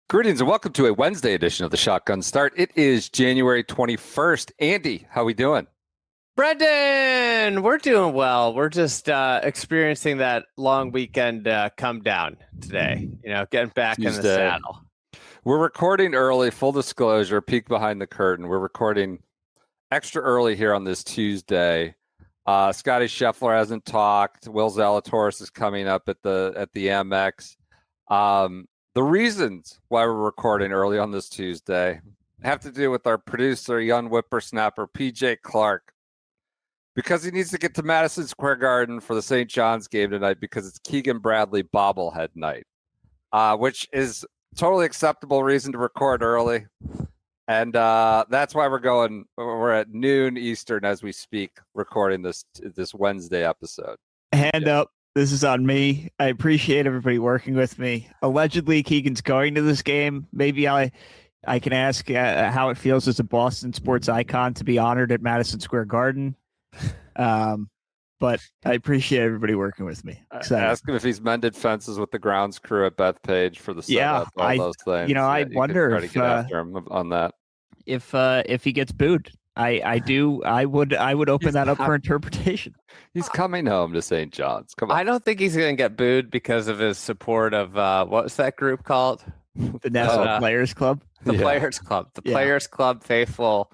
Greetings and welcome to a Wednesday edition of the Shotgun Start. It is January 21st. Andy, how we doing? Brendan, we're doing well. We're just experiencing that long weekend come down today, getting back in the saddle. We're recording early, full disclosure, peek behind the curtain. We're recording extra early here on this Tuesday. Scottie Scheffler hasn't talked. Will Zalatoris is coming up at the Amex. The reasons why we're recording early on this Tuesday have to do with our producer, young whippersnapper, PJ Clark, because he needs to get to Madison Square Garden for the St. John's game tonight because it's Keegan Bradley Bobblehead Night, which is totally acceptable reason to record early. And that's why we're at noon Eastern as we speak, recording this Wednesday episode. Hand up. This is on me. I appreciate everybody working with me. Allegedly, Keegan's going to this game. Maybe I can ask how it feels as a Boston sports icon to be honored at Madison Square Garden. But I appreciate everybody working with me. Ask him if he's mended fences with the grounds crew at Bethpage for the setup, those things. I wonder if get after him on that. If he gets booed. I would open that up for interpretation. He's coming home to St. John's. Come on. I don't think he's going to get booed because of his support of what's that group called? The National Players Club. Players Club. The Players Club faithful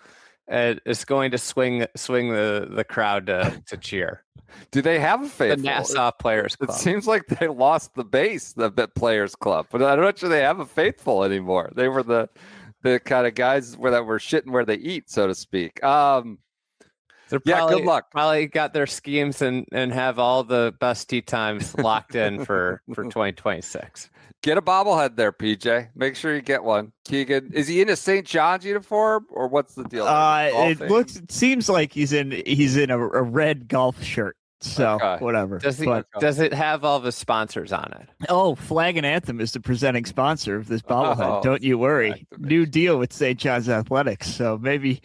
is going to swing the crowd to cheer. Do they have a faithful? The Nassau Players Club. It seems like they lost the base, the Players Club, but I'm not sure they have a faithful anymore. They were the kind of guys that were shitting where they eat, so to speak. Good luck. Probably got their schemes and have all the best tee times locked in for 2026. Get a bobblehead there, PJ. Make sure you get one. Keegan, is he in a St. John's uniform or what's the deal? It seems like he's in a red golf shirt. So whatever. Does it have all the sponsors on it? Oh, Flag and Anthem is the presenting sponsor of this bobblehead. Don't you worry. New deal with St. John's Athletics. So maybe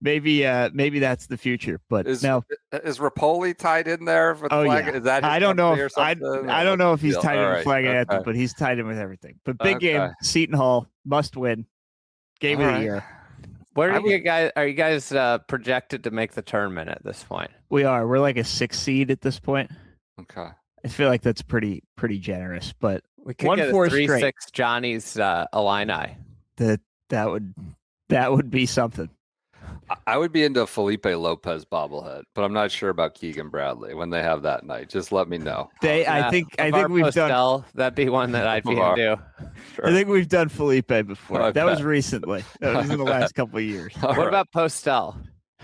that's the future. But is Rapoli tied in there with Flag? Yeah. Is that I don't know if he's tied in with Flag and Anthem, but he's tied in with everything. But big game, Seton Hall, must win. Game of the year. Where are you guys projected to make the tournament at this point? We are. We're like a 6th seed at this point. Okay. I feel like that's pretty generous, but we could get a 3-6 Johnny's Illini. That would be something. I would be into a Felipe Lopez bobblehead, but I'm not sure about Keegan Bradley when they have that night. Just let me know. I think we've done. That'd be one that I'd be into. Sure. I think we've done Felipe before. That was recently. That was in the last couple of years. What about Postel?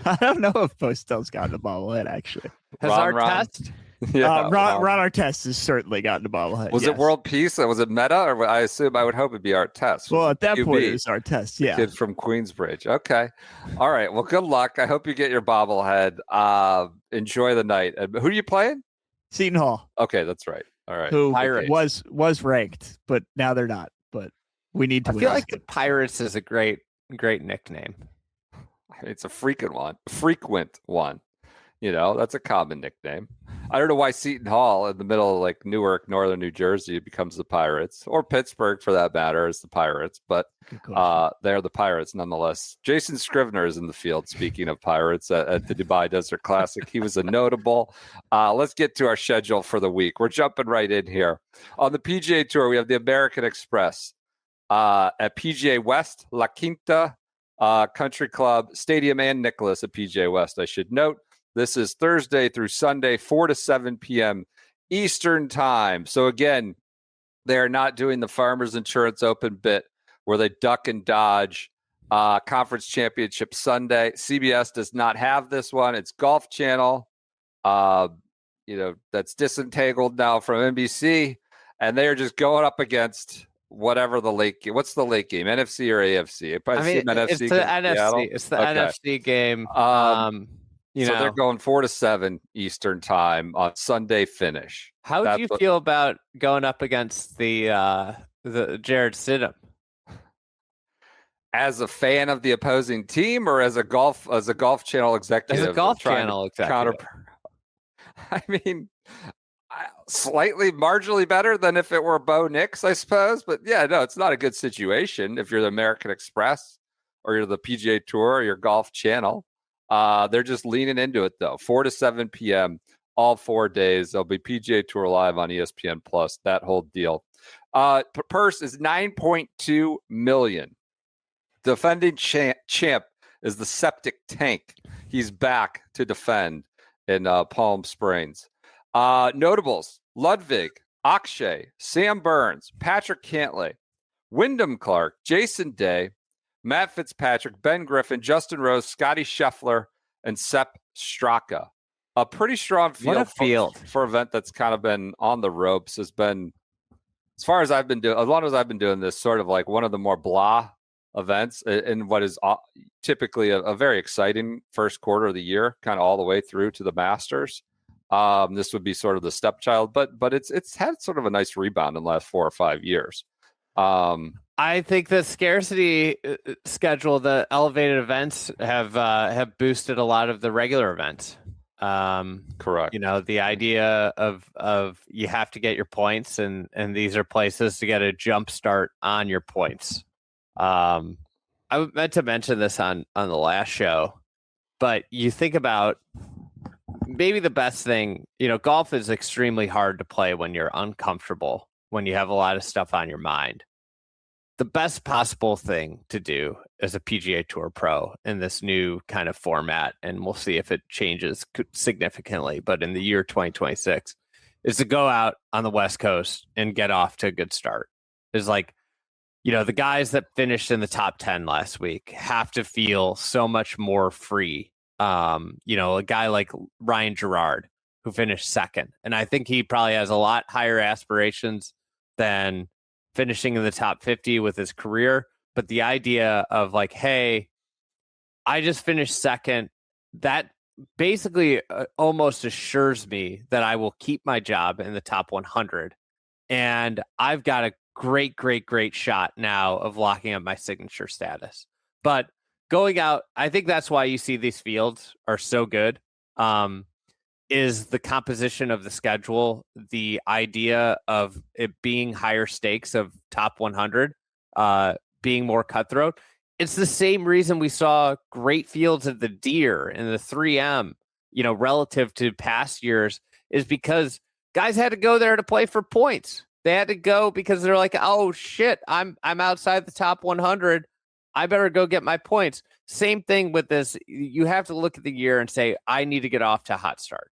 I don't know if Postel's gotten a bobblehead actually. Has Artest? Ron Artest has certainly gotten a bobblehead. Was it World Peace? Was it Meta? Or I would hope it'd be Artest. Well, at that point, it was Artest. Yeah, kid from Queensbridge. Okay, all right. Well, good luck. I hope you get your bobblehead. Enjoy the night. Who are you playing? Seton Hall. Okay, that's right. All right. Who was ranked, but now they're not. But we need to. I feel like the Pirates is a great nickname. It's a frequent one. That's a common nickname. I don't know why Seton Hall in the middle of like Newark, northern New Jersey becomes the Pirates, or Pittsburgh for that matter is the Pirates, but they're the Pirates nonetheless. Jason Scrivener is in the field, speaking of Pirates, at the Dubai Desert Classic. He was a notable. Let's get to our schedule for the week. We're jumping right in here. On the PGA Tour, we have the American Express at PGA West, La Quinta Country Club, Stadium and Nicholas at PGA West, I should note. This is Thursday through Sunday, 4 to 7 p.m. Eastern time. So again, they are not doing the Farmers Insurance Open bit where they duck and dodge Conference Championship Sunday. CBS does not have this one. It's Golf Channel, that's disentangled now from NBC, and they are just going up against whatever the late game. What's the late game? NFC or AFC? It's the NFC. It's the NFC game. So they're going 4 to 7 Eastern time on Sunday finish. How would you feel about going up against the Jared Stidham? As a fan of the opposing team, or as a golf channel executive? As a golf channel executive. I mean, Slightly marginally better than if it were Bo Nix, I suppose. But yeah, no, it's not a good situation if you're the American Express or you're the PGA Tour or your Golf Channel. They're just leaning into it, though. 4 to 7 p.m. all 4 days. There'll be PGA Tour Live on ESPN Plus, that whole deal. Purse is $9.2 million. Defending champ is the Septic Tank. He's back to defend in Palm Springs. Notables: Ludwig, Akshay, Sam Burns, Patrick Cantlay, Wyndham Clark, Jason Day, Matt Fitzpatrick, Ben Griffin, Justin Rose, Scottie Scheffler, and Sepp Straka. A pretty strong field, for an event that's kind of been on the ropes. Has been, as long as I've been doing this, sort of like one of the more blah events in what is typically a very exciting first quarter of the year, kind of all the way through to the Masters. This would be sort of the stepchild, but it's had sort of a nice rebound in the last 4 or 5 years. I think the scarcity schedule, the elevated events have boosted a lot of the regular events. Correct. You know, the idea of you have to get your points, and these are places to get a jump start on your points. I meant to mention this on the last show, but you think about maybe the best thing, you know, golf is extremely hard to play when you're uncomfortable, when you have a lot of stuff on your mind. The best possible thing to do as a PGA Tour pro in this new kind of format, and we'll see if it changes significantly, but in the year 2026, is to go out on the West Coast and get off to a good start. Is like, you know, the guys that finished in the top 10 last week have to feel so much more free. You know, a guy like Ryan Gerard, who finished second, and I think he probably has a lot higher aspirations than finishing in the top 50 with his career. But the idea of like, hey, I just finished second, that basically almost assures me that I will keep my job in the top 100. And I've got a great shot now of locking up my signature status. But going out, I think that's why you see these fields are so good. Is the composition of the schedule, the idea of it being higher stakes of top 100, being more cutthroat. It's the same reason we saw great fields of the Deer and the 3M, you know, relative to past years, is because guys had to go there to play for points. They had to go because they're like, oh shit, I'm outside the top 100. I better go get my points. Same thing with this. You have to look at the year and say, I need to get off to a hot start.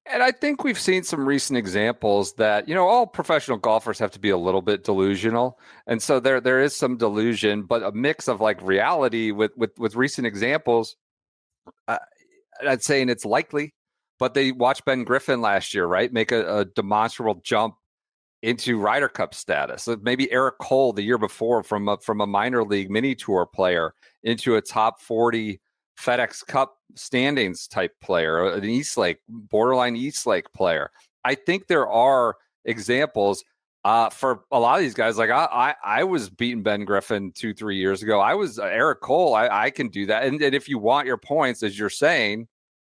And I think we've seen some recent examples that, you know, all professional golfers have to be a little bit delusional. And so there is some delusion, but a mix of like reality with recent examples. I'd say, and it's likely, but they watched Ben Griffin last year, right? Make a demonstrable jump into Ryder Cup status. So maybe Eric Cole the year before from a minor league mini tour player into a top 40 FedEx Cup standings type player, an Eastlake, borderline Eastlake player. I think there are examples for a lot of these guys. Like I was beating Ben Griffin 2-3 years ago. I was Eric Cole. I can do that. And if you want your points, as you're saying,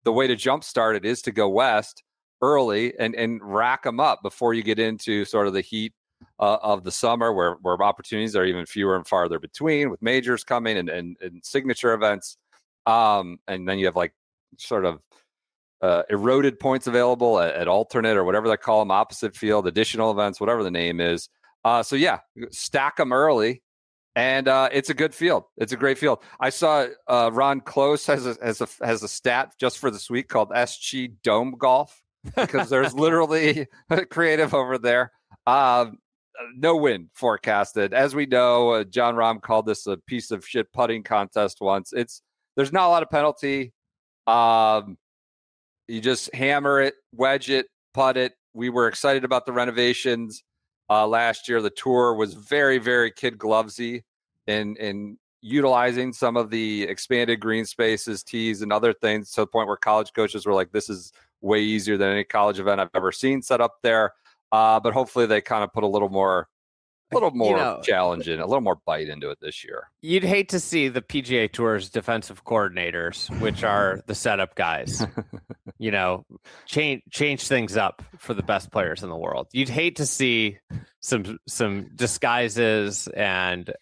the way to jumpstart it is to go west early and rack them up before you get into sort of the heat of the summer where opportunities are even fewer and farther between, with majors coming and signature events. And then you have like sort of eroded points available at alternate or whatever they call them, opposite field, additional events, whatever the name is. So yeah, stack them early, and it's a good field. It's a great field. I saw Ron Close has a stat just for this week called SG Dome Golf, because there's literally creative over there. No wind forecasted, as we know. John Rahm called this a piece of shit putting contest once. There's not a lot of penalty. You just hammer it, wedge it, putt it. We were excited about the renovations last year. The tour was very, very kid glovesy in utilizing some of the expanded green spaces, tees, and other things, to the point where college coaches were like, this is way easier than any college event I've ever seen set up there. But hopefully they kind of put a little more a little more You know, challenging, a little more bite into it this year. You'd hate to see the PGA Tour's defensive coordinators, which are the setup guys, change things up for the best players in the world. You'd hate to see some disguises, and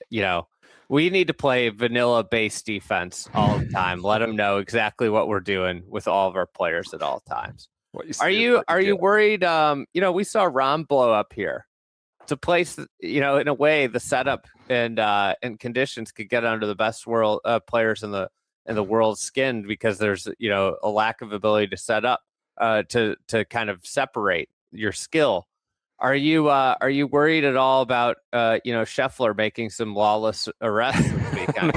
we need to play vanilla based defense all the time. Let them know exactly what we're doing with all of our players at all times. Are you worried? We saw Rahm blow up here. It's a place that, in a way, the setup and conditions could get under the best world players in the world's skin, because there's a lack of ability to set up to kind of separate your skill. Are you worried at all about Scheffler making some lawless arrests this weekend?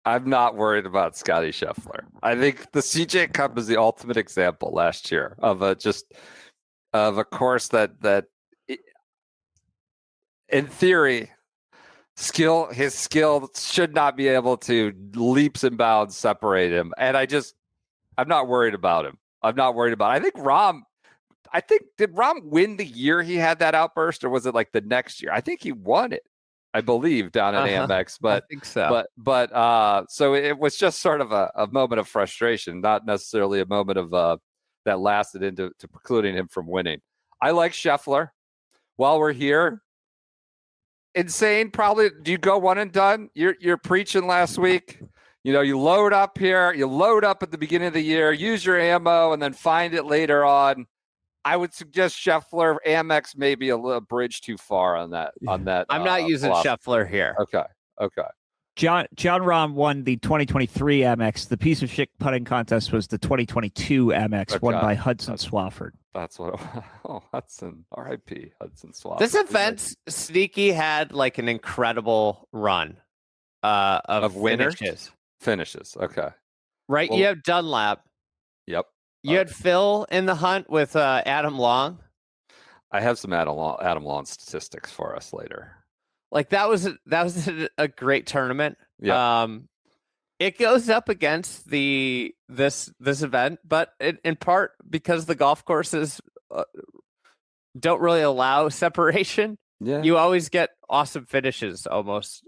I'm not worried about Scottie Scheffler. I think the CJ Cup is the ultimate example last year of a course that in theory, his skill should not be able to leaps and bounds separate him. And I'm not worried about him. I think did Rahm win the year he had that outburst, or was it like the next year? I think he won it, I believe, down at Amex. But I think so. But so it was just sort of a moment of frustration, not necessarily a moment of that lasted into precluding him from winning. I like Scheffler. While we're here, insane. Probably, do you go one and done? You're preaching last week. You load up here. You load up at the beginning of the year. Use your ammo, and then find it later on. I would suggest Scheffler. Amex may be a little bridge too far on that. I'm not using Scheffler here. Okay. John Rahm won the 2023 Amex. The piece of shit putting contest was the 2022 Amex, won by Hudson Swafford. That's what. Hudson. R.I.P. Hudson Swafford. This event, Sneaky had like an incredible run of winners. Finishes. Okay. Right. Well, you have Dunlap. Yep. You had Phil in the hunt with Adam Long. I have some Adam Long statistics for us later. Like that was a great tournament. Yeah. It goes up against this event, but in part because the golf courses don't really allow separation. Yeah. You always get awesome finishes almost,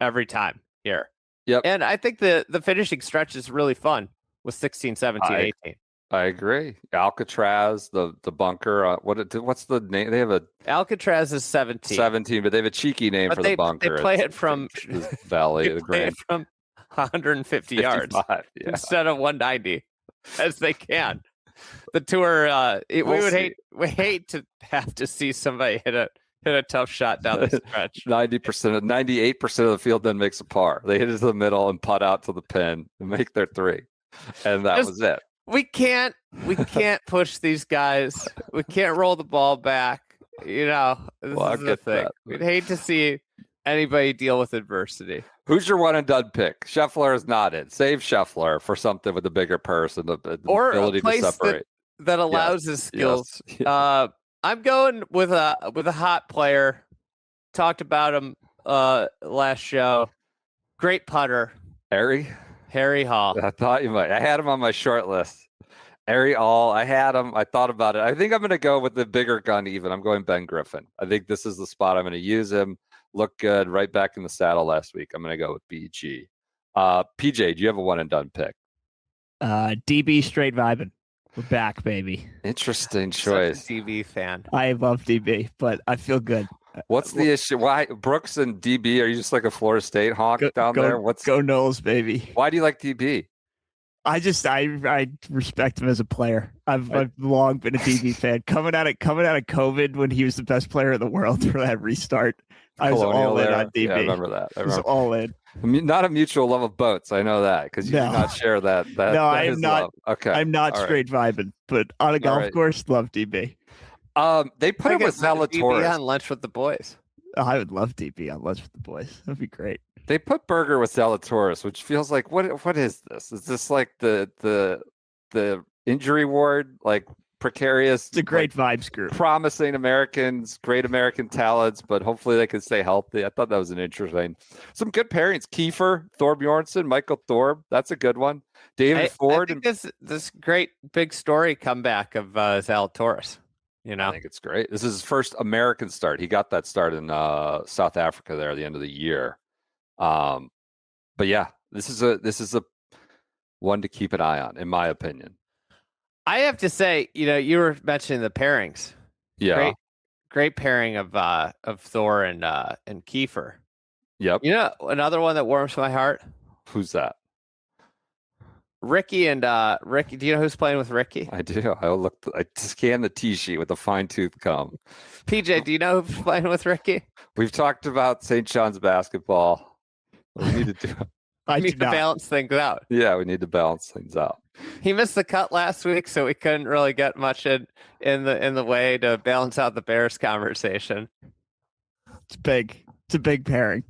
every time here. Yep. And I think the finishing stretch is really fun with 16, 17, 18. I agree. Alcatraz, the bunker. What's the name? They have a Alcatraz is 17, but they have a cheeky name for the bunker. They play it from Valley. They play it from 150 yards instead of 190, as they can. The tour. We hate to have to see somebody hit a tough shot down the stretch. 98% of the field then makes a par. They hit it to the middle and putt out to the pin and make their three, and that was it. We can't push these guys. We can't roll the ball back. This is the thing. That. We'd hate to see anybody deal with adversity. Who's your one and done pick? Scheffler is not it. Save Scheffler for something with a bigger purse and the ability to separate. That allows his skills. Yes. I'm going with a hot player. Talked about him last show. Great putter. Harry Hall. I thought you might. I had him on my short list. Harry Hall. I had him. I thought about it. I think I'm going to go with the bigger gun even. I'm going Ben Griffin. I think this is the spot I'm going to use him. Look good. Right back in the saddle last week. I'm going to go with BG. PJ, do you have a one and done pick? DB straight vibing. We're back, baby. Interesting choice. Such a DB fan. I love DB, but I feel good. What's the issue? Why Brooks and DB? Are you just like a Florida State honk down there? Go Knowles, baby. Why do you like DB? I respect him as a player. I've long been a DB fan. Coming out of COVID when he was the best player in the world for that restart, I was all in on DB. Yeah, I remember that. I was all in. Not a mutual love of boats. I know that because you do not share that. No, I am not. Love. Okay, I'm not straight vibing, but on a golf course, love DB. They put him with Zalatoris on lunch with the boys. Oh, I would love DB on lunch with the boys. That'd be great. They put Berger with Zalatoris, which feels like what is this? Is this like the injury ward, like precarious? It's a great vibes group. Promising Americans, great American talents, but hopefully they can stay healthy. I thought that was an interesting. Some good pairings. Kiefer, Thorbjornsen, Michael Thorb. That's a good one. David Ford. I think this great big story comeback of Zalatoris. You know, I think it's great. This is his first American start. He got that start in South Africa there at the end of the year. But yeah, this is a one to keep an eye on, in my opinion. I have to say, you were mentioning the pairings. Yeah. Great pairing of Thor and Kiefer. Yep. Another one that warms my heart. Who's that? Ricky and Ricky. Do you know who's playing with Ricky? I do. I scanned the tee sheet with a fine tooth comb. PJ, do you know who's playing with Ricky? We've talked about St. John's basketball. We need to do. We need to balance things out. Yeah, we need to balance things out. He missed the cut last week, so we couldn't really get much in the way to balance out the Bears conversation. It's big. It's a big pairing.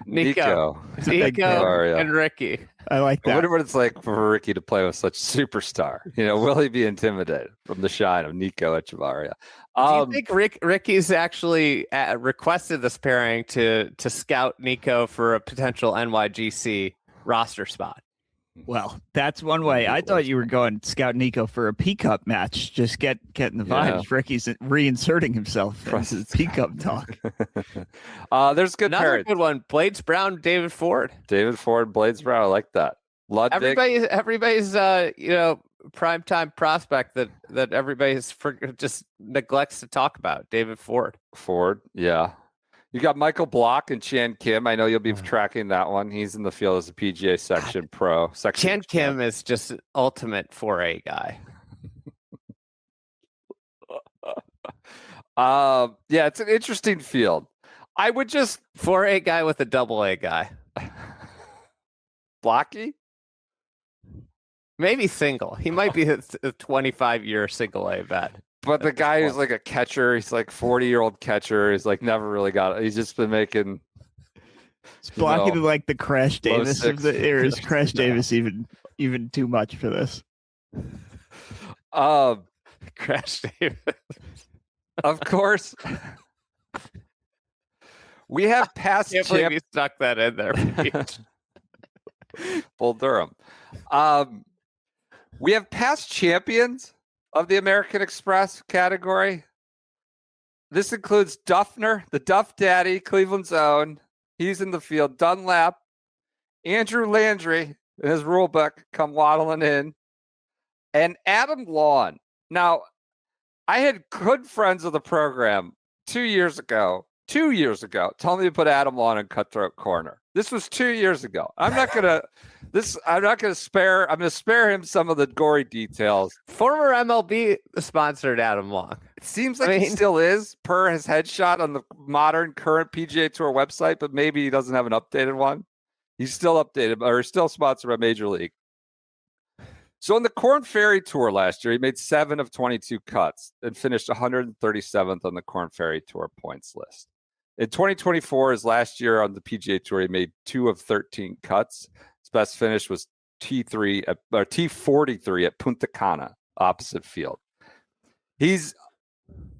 Nico and Ricky. I like that. I wonder what it's like for Ricky to play with such a superstar. Will he be intimidated from the shine of Nico Echevarria? Do you think Ricky's actually requested this pairing to scout Nico for a potential NYGC roster spot? Well, that's one way. I thought you were going scout Nico for a P-Cup match. Just getting the vibes. Yeah. Ricky's reinserting himself into P-Cup talk. There's good Another good one. Blades Brown, David Ford. David Ford, Blades Brown. I like that. Ludwig. Everybody's primetime prospect that everybody just neglects to talk about. David Ford. Yeah. You got Michael Block and Chan Kim. I know you'll be tracking that one. He's in the field as a PGA section pro. Chan Kim is just an ultimate 4A guy. Yeah, it's an interesting field. I would just 4A guy with a double A guy. Blocky? Maybe single. He might be a 25-year single A vet. But the guy who's like a catcher, he's like 40-year-old catcher. He's like never really got it. He's just been making. It's blocking like the Crash Davis of the era. Is Crash Davis even too much for this? Crash Davis. Of course. We have past. I can't believe you stuck that in there. Bull Durham. We have past champions of the American Express category. This includes Duffner, the Duff Daddy, Cleveland's own. He's in the field. Dunlap, Andrew Landry, and his rule book come waddling in. And Adam Lawn. Now, I had good friends of the program 2 years ago telling me to put Adam Lawn in Cutthroat Corner. This was 2 years ago. I'm going to spare him some of the gory details. Former MLB sponsored Adam Long. It seems like he still is, per his headshot on the modern current PGA Tour website, but maybe he doesn't have an updated one. He's still updated, or still sponsored by Major League. So in the Korn Ferry Tour last year, he made 7 of 22 cuts and finished 137th on the Korn Ferry Tour points list. In 2024, his last year on the PGA Tour, he made 2 of 13 cuts. His best finish was T43 at Punta Cana, opposite field. He's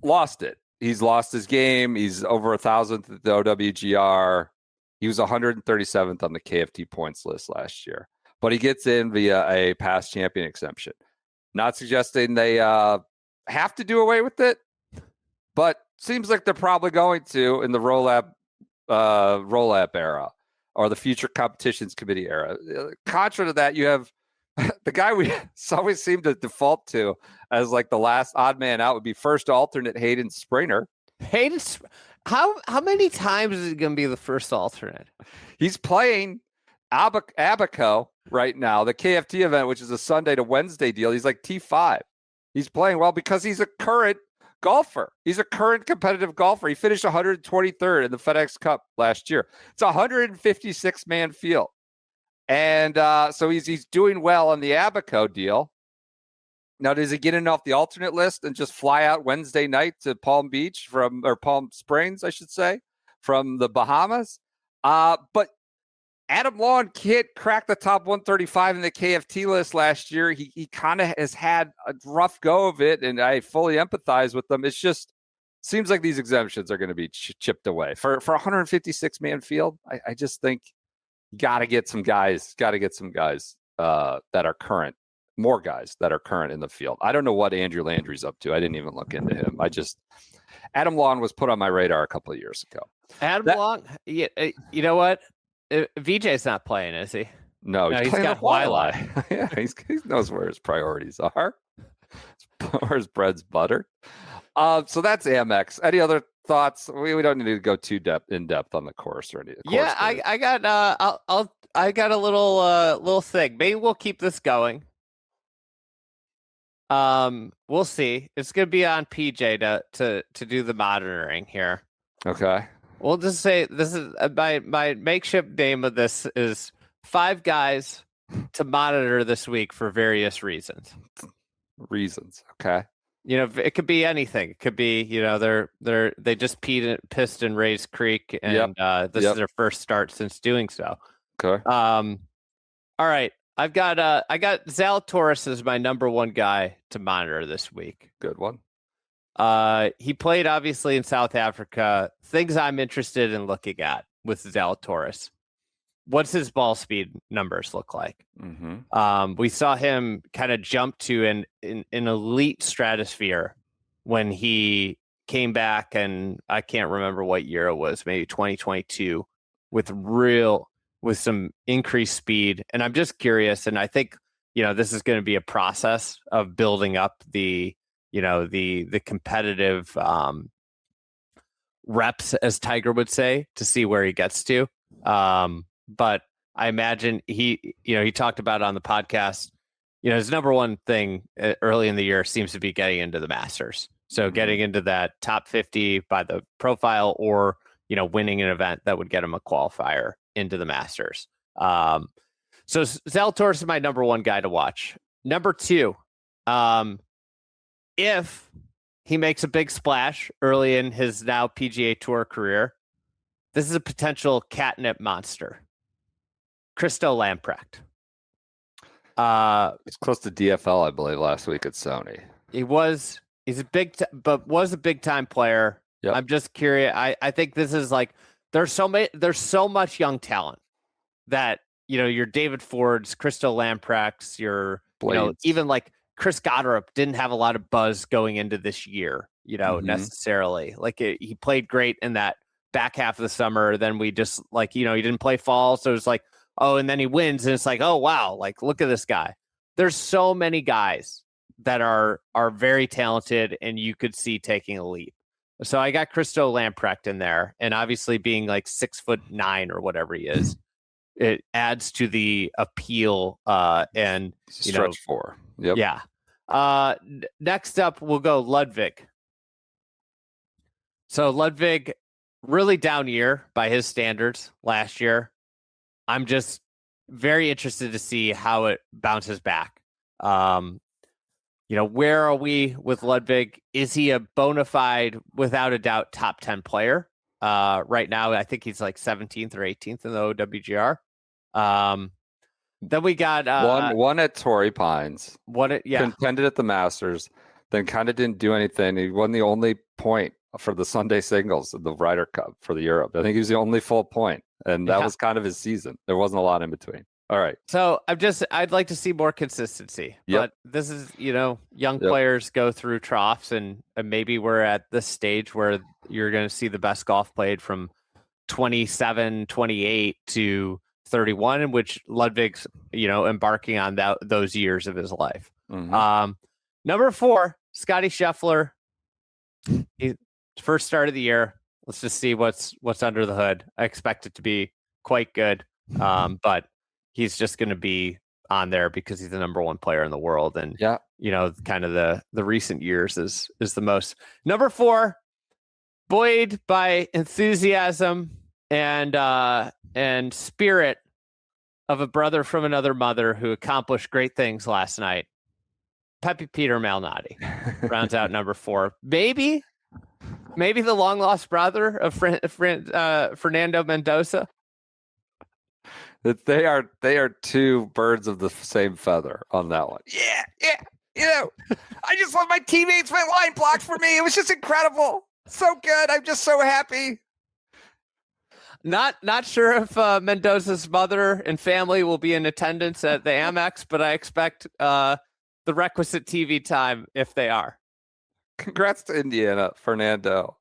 lost it. He's lost his game. He's over 1,000th at the OWGR. He was 137th on the KFT points list last year. But he gets in via a past champion exemption. Not suggesting they have to do away with it, but seems like they're probably going to in the Rollback era or the Future Competitions Committee era. Contra to that, you have the guy we always seem to default to as like the last odd man out would be first alternate Hayden Springer. How many times is he going to be the first alternate? He's playing Abaco right now, the KFT event, which is a Sunday to Wednesday deal. He's like T5. He's playing well because he's a current golfer. He's a current competitive golfer. He finished 123rd in the FedEx Cup last year. It's a 156-man field. And so he's doing well on the Abaco deal. Now, does he get in off the alternate list and just fly out Wednesday night to Palm Springs, I should say, from the Bahamas? But Adam Lawn can't crack the top 135 in the KFT list last year. He kind of has had a rough go of it, and I fully empathize with them. It's just seems like these exemptions are going to be chipped away for a 156-man field. I just think got to get some guys that are current more guys that are current in the field. I don't know what Andrew Landry's up to. I didn't even look into him. Adam Long was put on my radar a couple of years ago. Long, you know what? VJ's not playing, is he? No, he's got Wildlife. Yeah, he knows where his priorities are. Where his bread's buttered. So that's Amex. Any other thoughts? We don't need to go too in depth on the course or anything. Yeah, I got a little thing. Maybe we'll keep this going. We'll see. It's gonna be on PJ to do the monitoring here. Okay. We'll just say this is my makeshift name of this is 5 guys to monitor this week for various reasons. Okay. It could be anything. It could be, they just pissed in Rays Creek, and this is their first start since doing so. Okay. All right. I got Zalatoris as my number 1 guy to monitor this week. Good one. He played obviously in South Africa. Things I'm interested in looking at with Zalatoris. What's his ball speed numbers look like? Mm-hmm. We saw him kind of jump to an elite stratosphere when he came back, and I can't remember what year it was, maybe 2022, with some increased speed. And I'm just curious, and I think this is going to be a process of building up the competitive reps, as Tiger would say, to see where he gets to. But I imagine he talked about on the podcast, his number 1 thing early in the year seems to be getting into the Masters. So getting into that top 50 by the profile, or, winning an event that would get him a qualifier into the Masters. So Zalatoris is my number 1 guy to watch. Number 2, if he makes a big splash early in his now PGA Tour career, this is a potential catnip monster. Christo Lamprecht. He's close to DFL, I believe, last week at Sony. He's was a big time player. Yep. I'm just curious. I think this is like, there's so much young talent that, your David Fords, Christo Lamprechts, even like Chris Goddard didn't have a lot of buzz going into this year, necessarily. Like he played great in that back half of the summer. Then we just he didn't play fall. So it's like, oh, and then he wins, and it's like, oh, wow, like, look at this guy. There's so many guys that are very talented, and you could see taking a leap. So I got Christo Lamprecht in there, and obviously being like 6'9" or whatever he is, it adds to the appeal. And stretch 4. Yep. Yeah. Next up, we'll go Ludwig. So Ludwig, really down year by his standards last year. I'm just very interested to see how it bounces back. Where are we with Ludwig? Is he a bona fide, without a doubt, top 10 player? Right now, I think he's like 17th or 18th in the OWGR. Then we got one at Torrey Pines. Contended at the Masters, then kind of didn't do anything. He won the only point for the Sunday singles in the Ryder Cup for the Europe. I think he was the only full point, and that was kind of his season. There wasn't a lot in between. All right. So I'd like to see more consistency. But this is, young players go through troughs, and maybe we're at this stage where you're going to see the best golf played from 27, 28 to 31, in which Ludwig's, embarking on those years of his life. Mm-hmm. Number 4, Scottie Scheffler. First start of the year. Let's just see what's under the hood. I expect it to be quite good. But he's just going to be on there because he's the number 1 player in the world. And, kind of the recent years is the most. Number 4, buoyed by enthusiasm and spirit of a brother from another mother who accomplished great things last night. Pepe Peter Malnati rounds out number 4. Maybe the long lost brother of Fernando Mendoza. That they are 2 birds of the same feather on that one. Yeah. I just love my teammates. My line blocked for me. It was just incredible. So good. I'm just so happy. Not sure if Mendoza's mother and family will be in attendance at the Amex, but I expect the requisite TV time if they are. Congrats to Indiana, Fernando.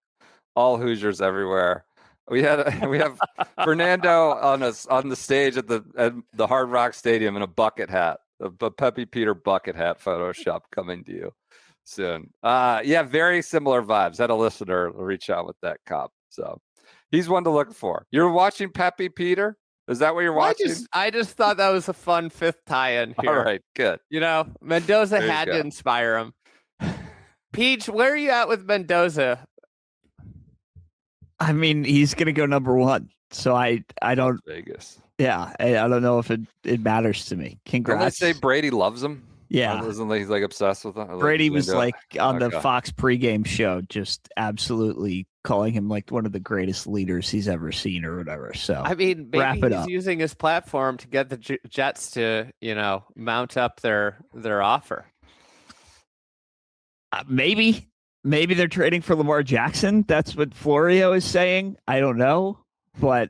All Hoosiers everywhere. We have Fernando on the stage at the Hard Rock Stadium in a bucket hat, a Pepe Peter bucket hat Photoshop coming to you soon. Yeah, very similar vibes. Had a listener reach out with that cop, so he's one to look for. You're watching Pepe Peter? Is that what you're watching? I just thought that was a fun fifth tie-in here. All right, good. Mendoza had to inspire him. Peach, where are you at with Mendoza? I mean, he's going to go number one. So I don't. Vegas. Yeah, I don't know if it matters to me. Congrats. Didn't they say Brady loves him? Yeah. Isn't he's like obsessed with him? Brady was like on the Fox pregame show, just absolutely calling him like one of the greatest leaders he's ever seen or whatever. So I mean, maybe he's using his platform to get the Jets to, mount up their offer. Maybe they're trading for Lamar Jackson. That's what Florio is saying. I don't know, but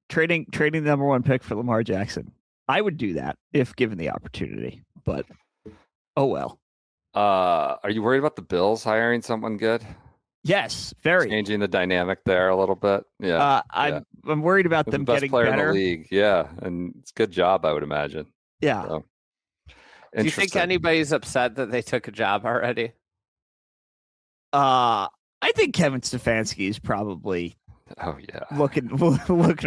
trading the number one pick for Lamar Jackson, I would do that if given the opportunity. But oh well. Are you worried about the Bills hiring someone good? Yes, very. Changing the dynamic there a little bit. Yeah. I'm worried about them the best getting player better. in the league. Yeah, and it's a good job, I would imagine. Yeah. So, do you think anybody's upset that they took a job already? I think Kevin Stefanski is probably looking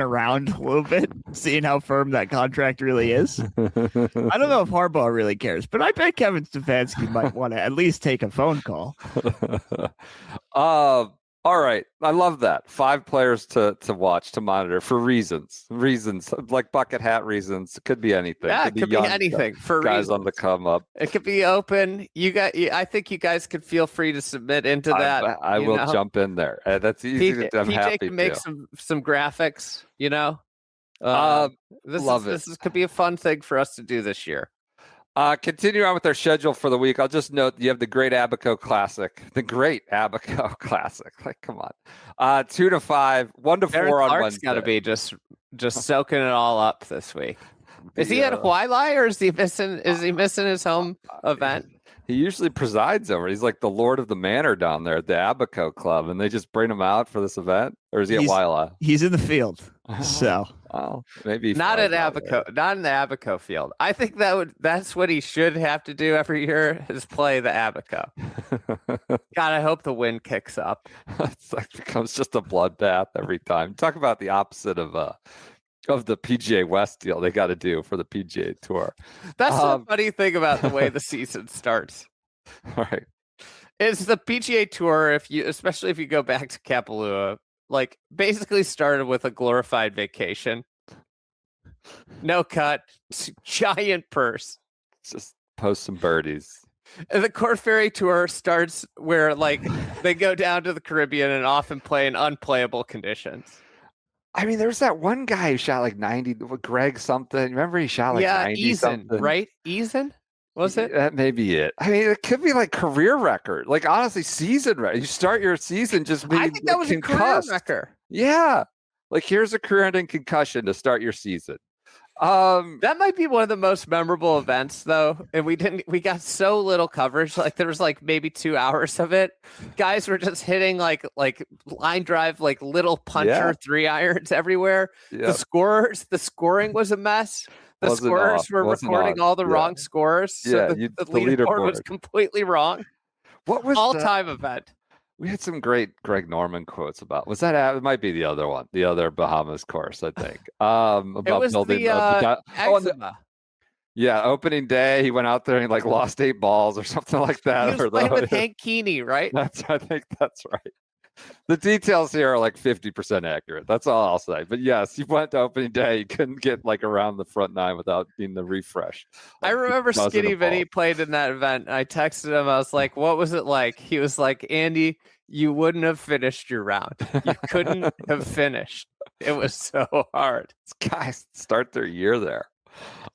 around a little bit, seeing how firm that contract really is. I don't know if Harbaugh really cares, but I bet Kevin Stefanski might want to at least take a phone call. All right. I love that. 5 players to watch, to monitor for reasons like bucket hat reasons. It could be anything. Yeah, it could be anything for guys reasons. On the come up. It could be open. I think you guys could feel free to submit into that. I will jump in there. That's easy. I'm happy to make some graphics. This could be a fun thing for us to do this year. Continue on with our schedule for the week. I'll just note you have the Great Abaco Classic. The Great Abaco Classic. Like, come on. 2 to 5, 1 to 4 on Wednesday. Got to be just soaking it all up this week. Is he at HyFlyers or is he missing his home event? He usually presides over. He's like the Lord of the Manor down there at the Abaco Club, and they just bring him out for this event. Or is he at Waiala? He's in the field, so maybe not at Abaco, not in the Abaco field. I think that's what he should have to do every year is play the Abaco. God, I hope the wind kicks up. It's like becomes just a bloodbath every time. Talk about the opposite of the PGA West deal they got to do for the PGA Tour. That's the funny thing about the way the season starts. All right. Is the PGA Tour, especially if you go back to Kapalua, like basically started with a glorified vacation. No cut, giant purse. Just post some birdies. And the Korn Ferry Tour starts where like they go down to the Caribbean and often play in unplayable conditions. I mean, there's that one guy who shot like 90, Greg something. Remember he shot like 90 something? Right? Eason? Was it? That may be it. I mean, it could be like career record. Like honestly, season record. You start your season just being I think that was concussed. A career record. Yeah. Like here's a career-ending concussion to start your season. That might be one of the most memorable events though. And we got so little coverage. Like there was like maybe 2 hours of it. Guys were just hitting like line drive, like little puncher 3-irons everywhere. Yep. The scoring was a mess. The scorers were recording all the wrong scores. So the leaderboard was completely wrong. What was all-time event? We had some great Greg Norman quotes about. Was that? It might be the other one, the other Bahamas course, I think. About it was building eczema. Opening day, he went out there and like lost 8 balls or something like that. He was playing with Hank Keeney, right? I think that's right. The details here are like 50% accurate. That's all I'll say. But yes, he went to opening day. He couldn't get like around the front 9 without being the refresh. I remember Skinny Vinny played in that event. I texted him. I was like, what was it like? He was like, Andy, you wouldn't have finished your round. You couldn't have finished. It was so hard. These guys start their year there.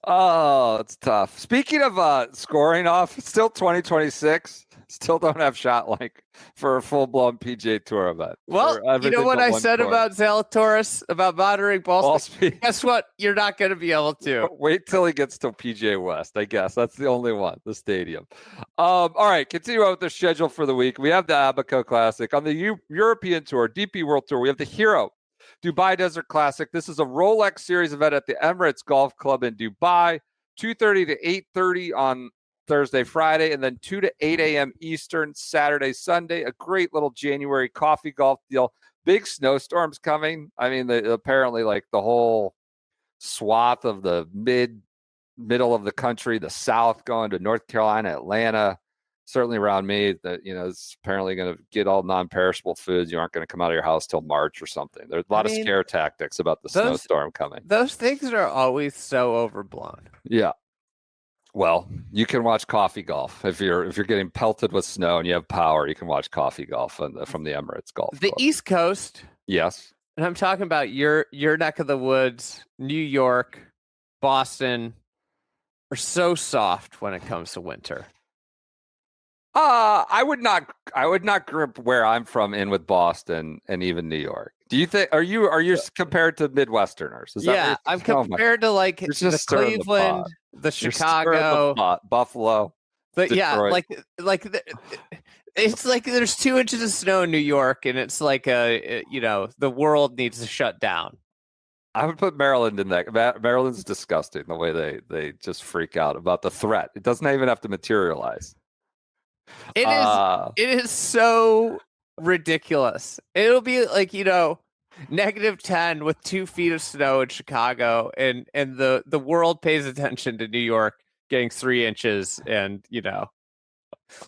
Oh, it's tough. Speaking of scoring off, it's still 2026. Still don't have shot like for a full-blown PGA Tour event. Well, you know what I said about Zalatoris, about monitoring ball speed? Guess what? You're not going to be able to. Wait till he gets to PGA West, I guess. That's the only one, the stadium. All right, continue on with the schedule for the week. We have the Abaco Classic. On the European Tour, DP World Tour, we have the Hero Dubai Desert Classic. This is a Rolex Series event at the Emirates Golf Club in Dubai, 2:30 to 8:30 on Thursday, Friday, and then 2 to 8 a.m. Eastern, Saturday, Sunday. A great little January coffee golf deal. Big snowstorms coming. I mean, apparently like the whole swath of the middle of the country, the South going to North Carolina, Atlanta, certainly around me, that, you know, it's apparently going to get all non-perishable foods. You aren't going to come out of your house till March or something. There's a lot of scare tactics about the snowstorm coming. Those things are always so overblown. Yeah. Well, you can watch coffee golf if you're getting pelted with snow and you have power. You can watch coffee golf from the Emirates Golf The Club. East Coast. Yes. And I'm talking about your neck of the woods, New York, Boston, are so soft when it comes to winter. I would not group where I'm from in with Boston and even New York. Do you think are you compared to Midwesterners? Is that I'm compared to like the Cleveland, the Chicago, Buffalo. Detroit. It's like there's 2 inches of snow in New York, and it's like the world needs to shut down. I would put Maryland in that. Maryland's disgusting the way they just freak out about the threat. It doesn't even have to materialize. It is so ridiculous. It'll be like, -10 with 2 feet of snow in Chicago, and the world pays attention to New York getting 3 inches, and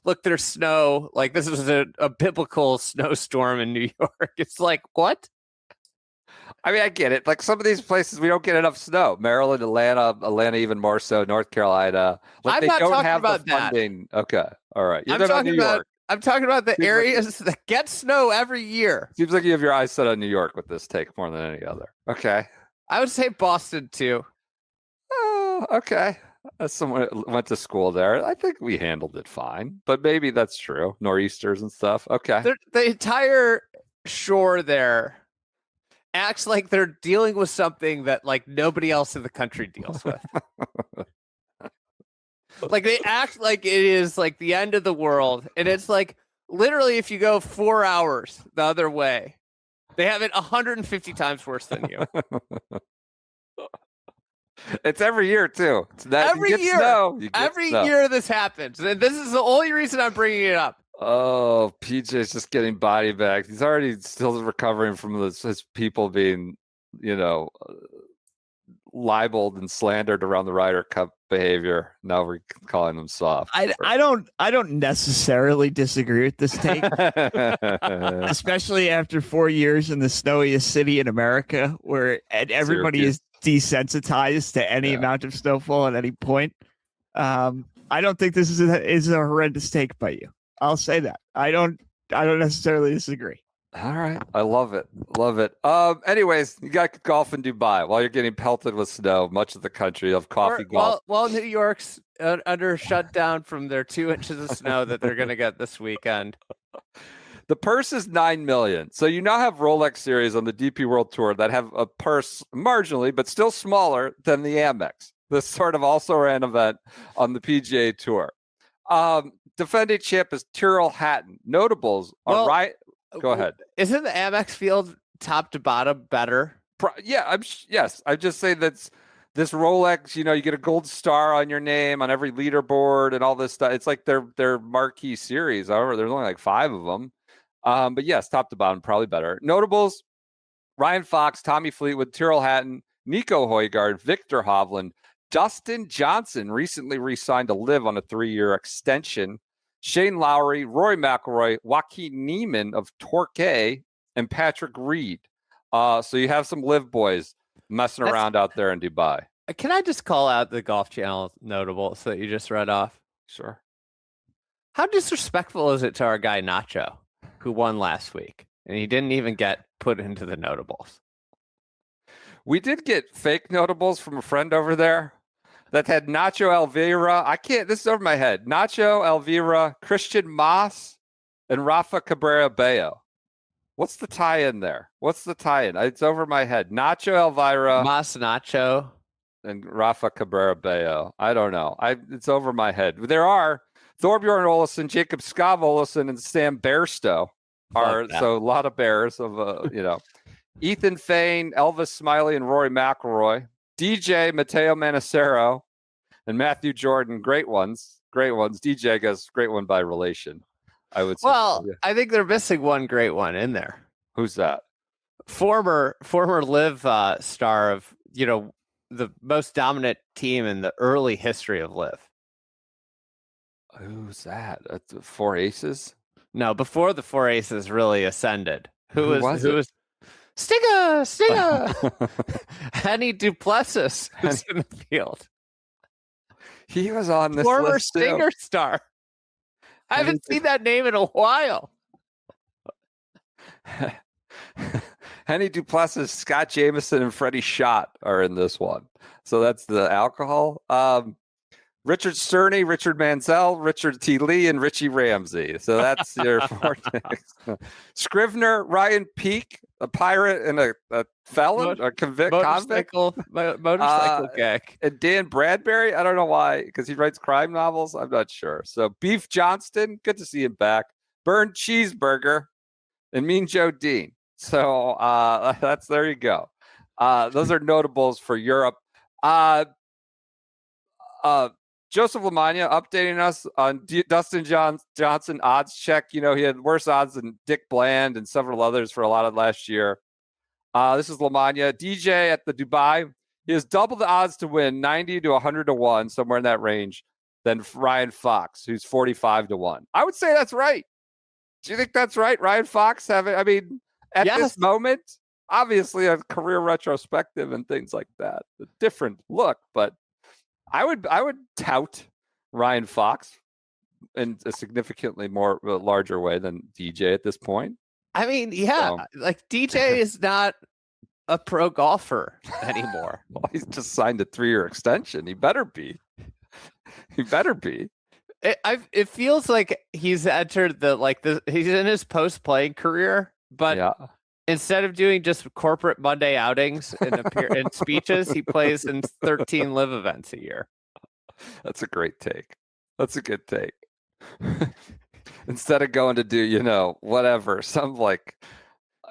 look, there's snow. Like, this is a biblical snowstorm in New York. It's like, what? I mean, I get it. Like, some of these places, we don't get enough snow. Maryland, Atlanta even more so, North Carolina. Like, I'm they not don't talking have about the funding. That. Okay. All right. I'm talking about the areas that get snow every year. Seems like you have your eyes set on New York with this take more than any other. Okay. I would say Boston, too. Oh, okay. As someone went to school there, I think we handled it fine. But maybe that's true. Nor'easters and stuff. Okay. The entire shore there acts like they're dealing with something that like nobody else in the country deals with. Like, they act like it is like the end of the world, and it's like literally if you go 4 hours the other way, they have it 150 times worse than you. It's every year too. Every year this happens, and this is the only reason I'm bringing it up. Oh, PJ's just getting body bags. He's already still recovering from his people being, libeled and slandered around the Ryder Cup behavior. Now we're calling them soft. I don't necessarily disagree with this take, especially after 4 years in the snowiest city in America, where everybody is desensitized to any amount of snowfall at any point. I don't think this is a horrendous take by you. I'll say that. I don't necessarily disagree. All right. I love it. Love it. Anyways, you got golf in Dubai while you're getting pelted with snow. Much of the country of coffee golf. While New York's under shutdown from their 2 inches of snow that they're going to get this weekend. The purse is $9 million. So you now have Rolex series on the DP World Tour that have a purse marginally, but still smaller than the Amex. This sort of also ran event on the PGA Tour. Defending champ is Tyrrell Hatton. Notables are right. Go ahead. Isn't the Amex field top to bottom better? Yes. I just say that's this Rolex. You get a gold star on your name on every leaderboard and all this stuff. It's like their marquee series. However, there's only like 5 of them. But yes, top to bottom, probably better. Notables: Ryan Fox, Tommy Fleetwood, Tyrrell Hatton, Nico Højgaard, Victor Hovland, Dustin Johnson recently re-signed to LIV on a 3-year extension. Shane Lowry, Rory McIlroy, Joaquin Niemann of Torquay, and Patrick Reed. So you have some LIV boys messing around out there in Dubai. Can I just call out the Golf Channel notables that you just read off? Sure. How disrespectful is it to our guy Nacho, who won last week, and he didn't even get put into the notables? We did get fake notables from a friend over there. that had Nacho Elvira. This is over my head. Nacho Elvira, Christian Moss, and Rafa Cabrera Bello. What's the tie-in there? It's over my head. Nacho Elvira. Mas Nacho. And Rafa Cabrera Bello. I don't know. It's over my head. There are Thorbjorn Olesen, Jacob Skav Olesen, and Sam Bairstow. So a lot of bears of Ethan Fain, Elvis Smiley, and Rory McIlroy. DJ Matteo Manacero and Matthew Jordan. Great ones. DJ, I guess, great one by relation. I would say. Well, yeah. I think they're missing one great one in there. Who's that? Former LIV star of the most dominant team in the early history of LIV. Who's that? The Four Aces? No, before the Four Aces really ascended. Who was Stinger? Henny Duplessis was in the field. He was on this former list too. Stinger star. I haven't seen that name in a while. Henny Duplessis, Scott Jameson, and Freddie Schott are in this one. So that's the alcohol. Richard Cerny, Richard Manziel, Richard T. Lee, and Richie Ramsey. So that's your four picks. Scrivener, Ryan Peake, a pirate and a felon, a convict convict. Motorcycle gag. And Dan Bradbury, I don't know why, because he writes crime novels. I'm not sure. So Beef Johnston, good to see him back. Burned Cheeseburger, and Mean Joe Dean. So there you go. Those are notables for Europe. Joseph Lamagna updating us on Dustin Johnson odds check. He had worse odds than Dick Bland and several others for a lot of last year. This is Lamagna. DJ at the Dubai. He has double the odds to win, 90 to 100 to 1, somewhere in that range, than Ryan Fox, who's 45 to 1. I would say that's right. Do you think that's right? Ryan Fox this moment, obviously a career retrospective and things like that. A different look, but I would tout Ryan Fox in a significantly larger way than DJ at this point. Like DJ is not a pro golfer anymore. Well, he's just signed a 3-year extension. He better be. It feels like he's entered he's in his post-playing career, but instead of doing just corporate Monday outings and speeches, he plays in 13 LIV events a year. That's a great take. That's a good take. Instead of going to do, whatever, some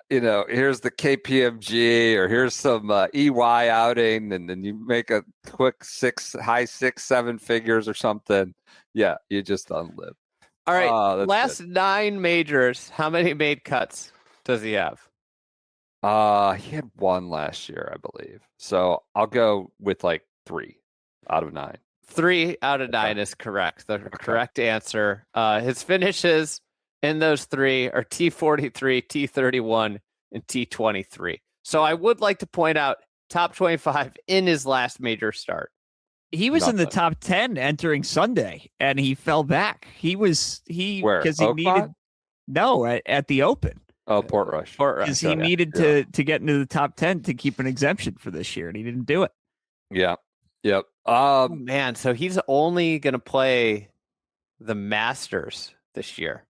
here's the KPMG or here's some EY outing, and then you make a quick high 6-7 figures or something. Yeah, you just unlive. All right, last good. 9 majors. How many made cuts does he have? He had 1 last year, I believe. So I'll go with 3 out of 9. 3 out of 9 is correct. The correct answer. His finishes in those 3 are T43, T31, and T23. So I would like to point out top 25 in his last major start. He was in the top 10 entering Sunday, and he fell back. Because he needed at the Open. Oh, Portrush. Because he needed to get into the top 10 to keep an exemption for this year, and he didn't do it. Yeah. Yep. Man, so he's only going to play the Masters this year.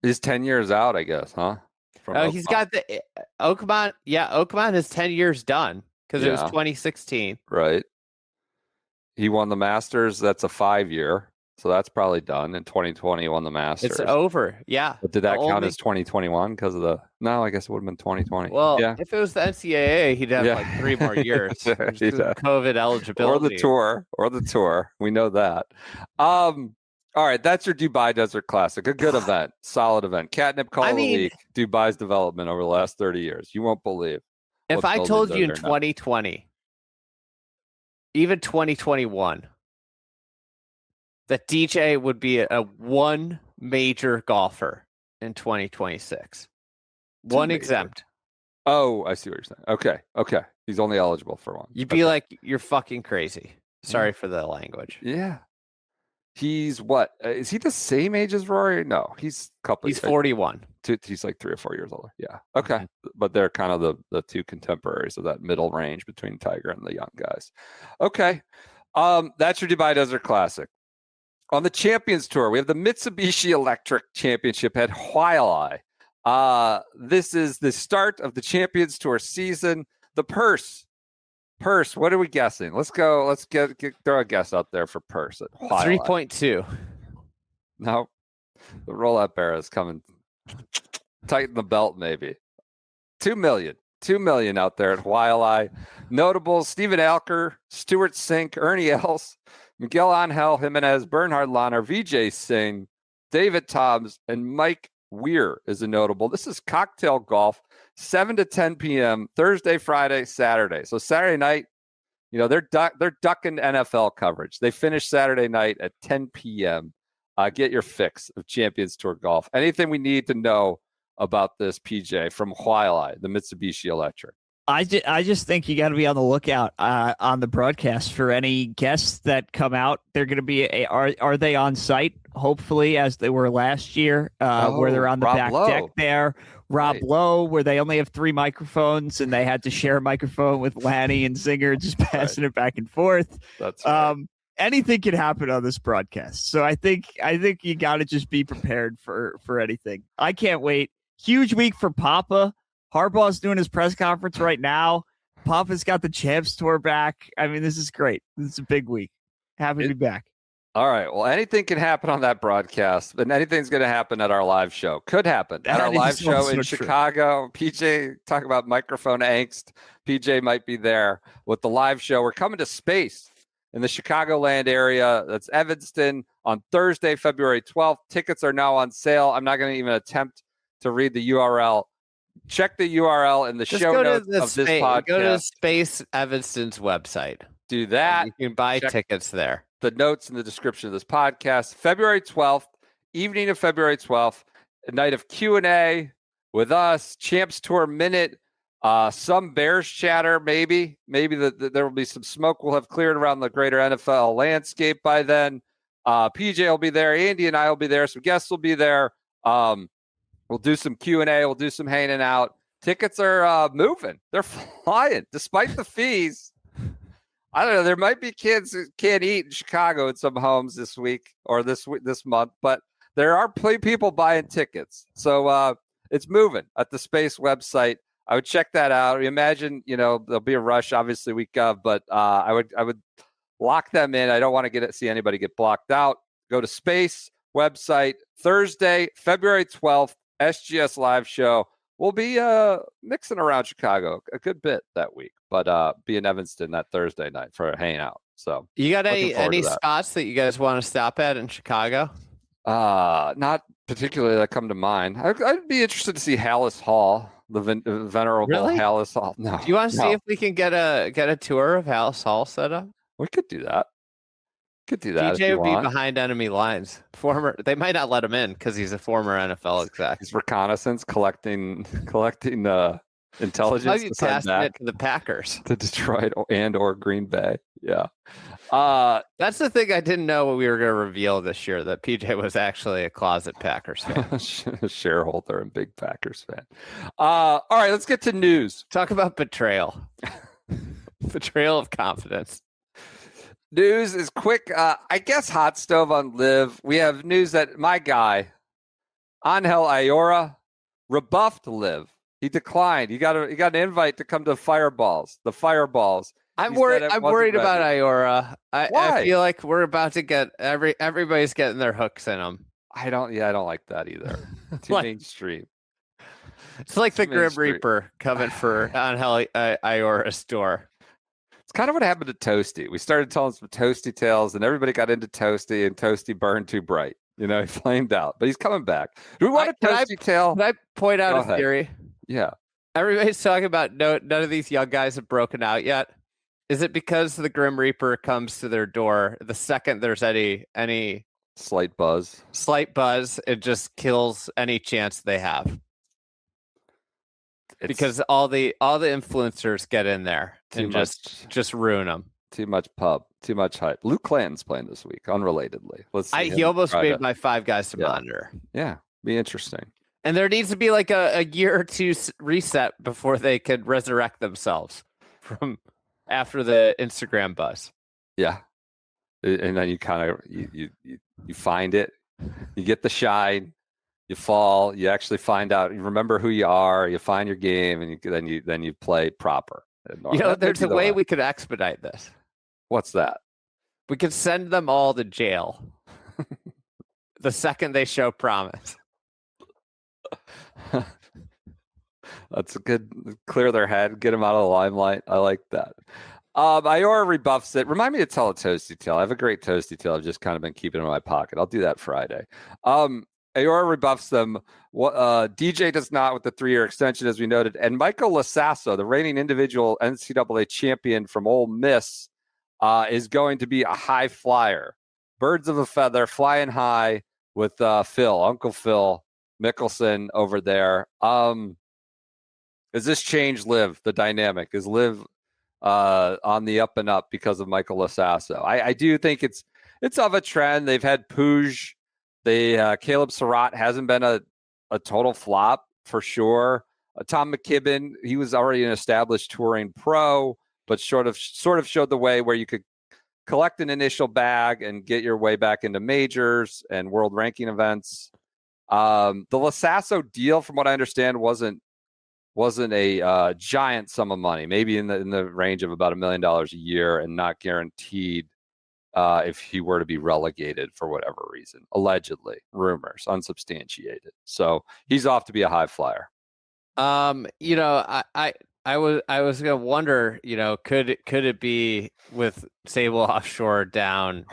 He's 10 years out, I guess, huh? He's got the Oakmont. Yeah, Oakmont is 10 years done because it was 2016. Right. He won the Masters. That's a 5-year. So that's probably done. In 2020, won the Masters. It's over. Yeah. But did that count as 2021 because of no, I guess it would have been 2020. Well, if it was the NCAA, he'd have 3 more years. COVID eligibility. Or the tour. We know that. All right, that's your Dubai Desert Classic. A good event, solid event. Catnip Call of the Week, Dubai's development over the last 30 years. You won't believe. If I told you in 2020, even 2021, that DJ would be a 1 major golfer in 2026. 1 exempt. Oh, I see what you're saying. Okay. He's only eligible for 1. You'd be like, you're fucking crazy. Sorry for the language. Yeah. He's what? Is he the same age as Rory? No, he's a couple. He's 41. He's like 3 or 4 years older. Yeah. Okay. But they're kind of the two contemporaries of that middle range between Tiger and the young guys. Okay. That's your Dubai Desert Classic. On the Champions Tour, we have the Mitsubishi Electric Championship at HyFlyers. This is the start of the Champions Tour season. The purse. What are we guessing? Let's go. Let's throw a guess out there for purse at HyFlyers. 3.2. No, the roll-up era is coming. Tighten the belt, maybe. 2 million. 2 million out there at HyFlyers. Notables: Stephen Alker, Stuart Sink, Ernie Els, Miguel Angel Jimenez, Bernhard Lahner, Vijay Singh, David Toms, and Mike Weir is a notable. This is cocktail golf, 7 to 10 p.m. Thursday, Friday, Saturday. So Saturday night, they're ducking NFL coverage. They finish Saturday night at 10 p.m. Get your fix of Champions Tour golf. Anything we need to know about this PJ from HyFlyers, the Mitsubishi Electric? I just think you got to be on the lookout on the broadcast for any guests that come out. They're going to be are they on site? Hopefully, as they were last year, where they're on the back deck there. Rob Lowe, where they only have 3 microphones and they had to share a microphone with Lanny and Zinger, just passing it back and forth. That's right. Anything can happen on this broadcast, so I think you got to just be prepared for anything. I can't wait. Huge week for Papa. Harbaugh's doing his press conference right now. Papa's got the Champs Tour back. I mean, this is great. This is a big week. Happy to be back. All right. Well, anything can happen on that broadcast, but anything's going to happen at our live show. Could happen at our live show in Chicago. PJ, talk about microphone angst. PJ might be there with the live show. We're coming to space in the Chicagoland area. That's Evanston on Thursday, February 12th. Tickets are now on sale. I'm not going to even attempt to read the URL. Check the URL in the show notes of this podcast. Go to Space Evanston's website. Do that. You can buy tickets there. The notes in the description of this podcast. February 12th, evening of February 12th, a night of Q&A with us, Champs Tour Minute, some Bears chatter, maybe. Maybe there will be some smoke we'll have cleared around the greater NFL landscape by then. PJ will be there. Andy and I will be there. Some guests will be there. We'll do some Q&A. We'll do some hanging out. Tickets are moving. They're flying. Despite the fees, I don't know. There might be kids who can't eat in Chicago in some homes this week or this month, but there are people buying tickets. So it's moving at the Space website. I would check that out. Imagine, there'll be a rush, obviously, week of, but I would lock them in. I don't want to see anybody get blocked out. Go to Space website Thursday, February 12th. SGS live show. We'll be mixing around Chicago a good bit that week, but be in Evanston that Thursday night for a hangout. So you got any spots that you guys want to stop at in Chicago? Not particularly that come to mind. I'd be interested to see Hallis Hall, the venerable Hallis Hall. No, do you want to see if we can get a tour of Hallis Hall set up? We could do that. DJ would be behind enemy lines. They might not let him in because he's a former NFL exec. He's reconnaissance, collecting intelligence. You passing it to the Packers, to Detroit or Green Bay. Yeah, that's the thing I didn't know what we were going to reveal this year. That PJ was actually a closet Packers fan, shareholder and big Packers fan. All right, let's get to news. Talk about betrayal, betrayal of confidence. News is quick. I guess hot stove on LIV. We have news that my guy, Angel Ayora, rebuffed LIV. He declined. He got an invite to come to the Fireballs. I'm worried about Ayora. I feel like we're about to get everybody's getting their hooks in them. I don't like that either. Too mainstream. It's like the Grim Reaper coming for Angel Ayora's door. It's kind of what happened to Toasty. We started telling some Toasty tales, and everybody got into Toasty, and Toasty burned too bright. He flamed out, but he's coming back. Do we want a Toasty tale? Can I point out a theory? Yeah. Everybody's talking about none of these young guys have broken out yet. Is it because the Grim Reaper comes to their door the second there's any slight buzz, it just kills any chance they have? Because all the influencers get in there and just ruin them. Too much pub, too much hype. Luke Clanton's playing this week, unrelatedly. Let's see. He almost made my 5 guys to monitor. Yeah, be interesting. And there needs to be like a year or two reset before they could resurrect themselves from after the Instagram buzz. Yeah. And then you kind of you find it, you get the shine, you fall, you actually find out, you remember who you are, you find your game, and then you play proper. There's a way we could expedite this. What's that? We could send them all to jail the second they show promise. That's a good, clear their head, get them out of the limelight. I like that. Iora rebuffs it. Remind me to tell a toast detail. I have a great toast detail. I've just kind of been keeping in my pocket. I'll do that Friday. Iora rebuffs them. DJ does not with the 3-year extension, as we noted. And Michael Lasasso, the reigning individual NCAA champion from Ole Miss, is going to be a high flyer. Birds of a feather, flying high with Uncle Phil Mickelson over there. Does this change LIV, the dynamic? Is LIV on the up and up because of Michael Lasasso? I do think it's of a trend. They've had Puig. Caleb Surratt hasn't been a total flop for sure. Tom McKibben, he was already an established touring pro, but sort of showed the way where you could collect an initial bag and get your way back into majors and world ranking events. The Lasasso deal, from what I understand, wasn't a giant sum of money, maybe in the range of about $1 million a year, and not guaranteed if he were to be relegated for whatever reason. Allegedly, rumors, unsubstantiated. So he's off to be a high flyer. I was gonna wonder, could it be with Sable Offshore down,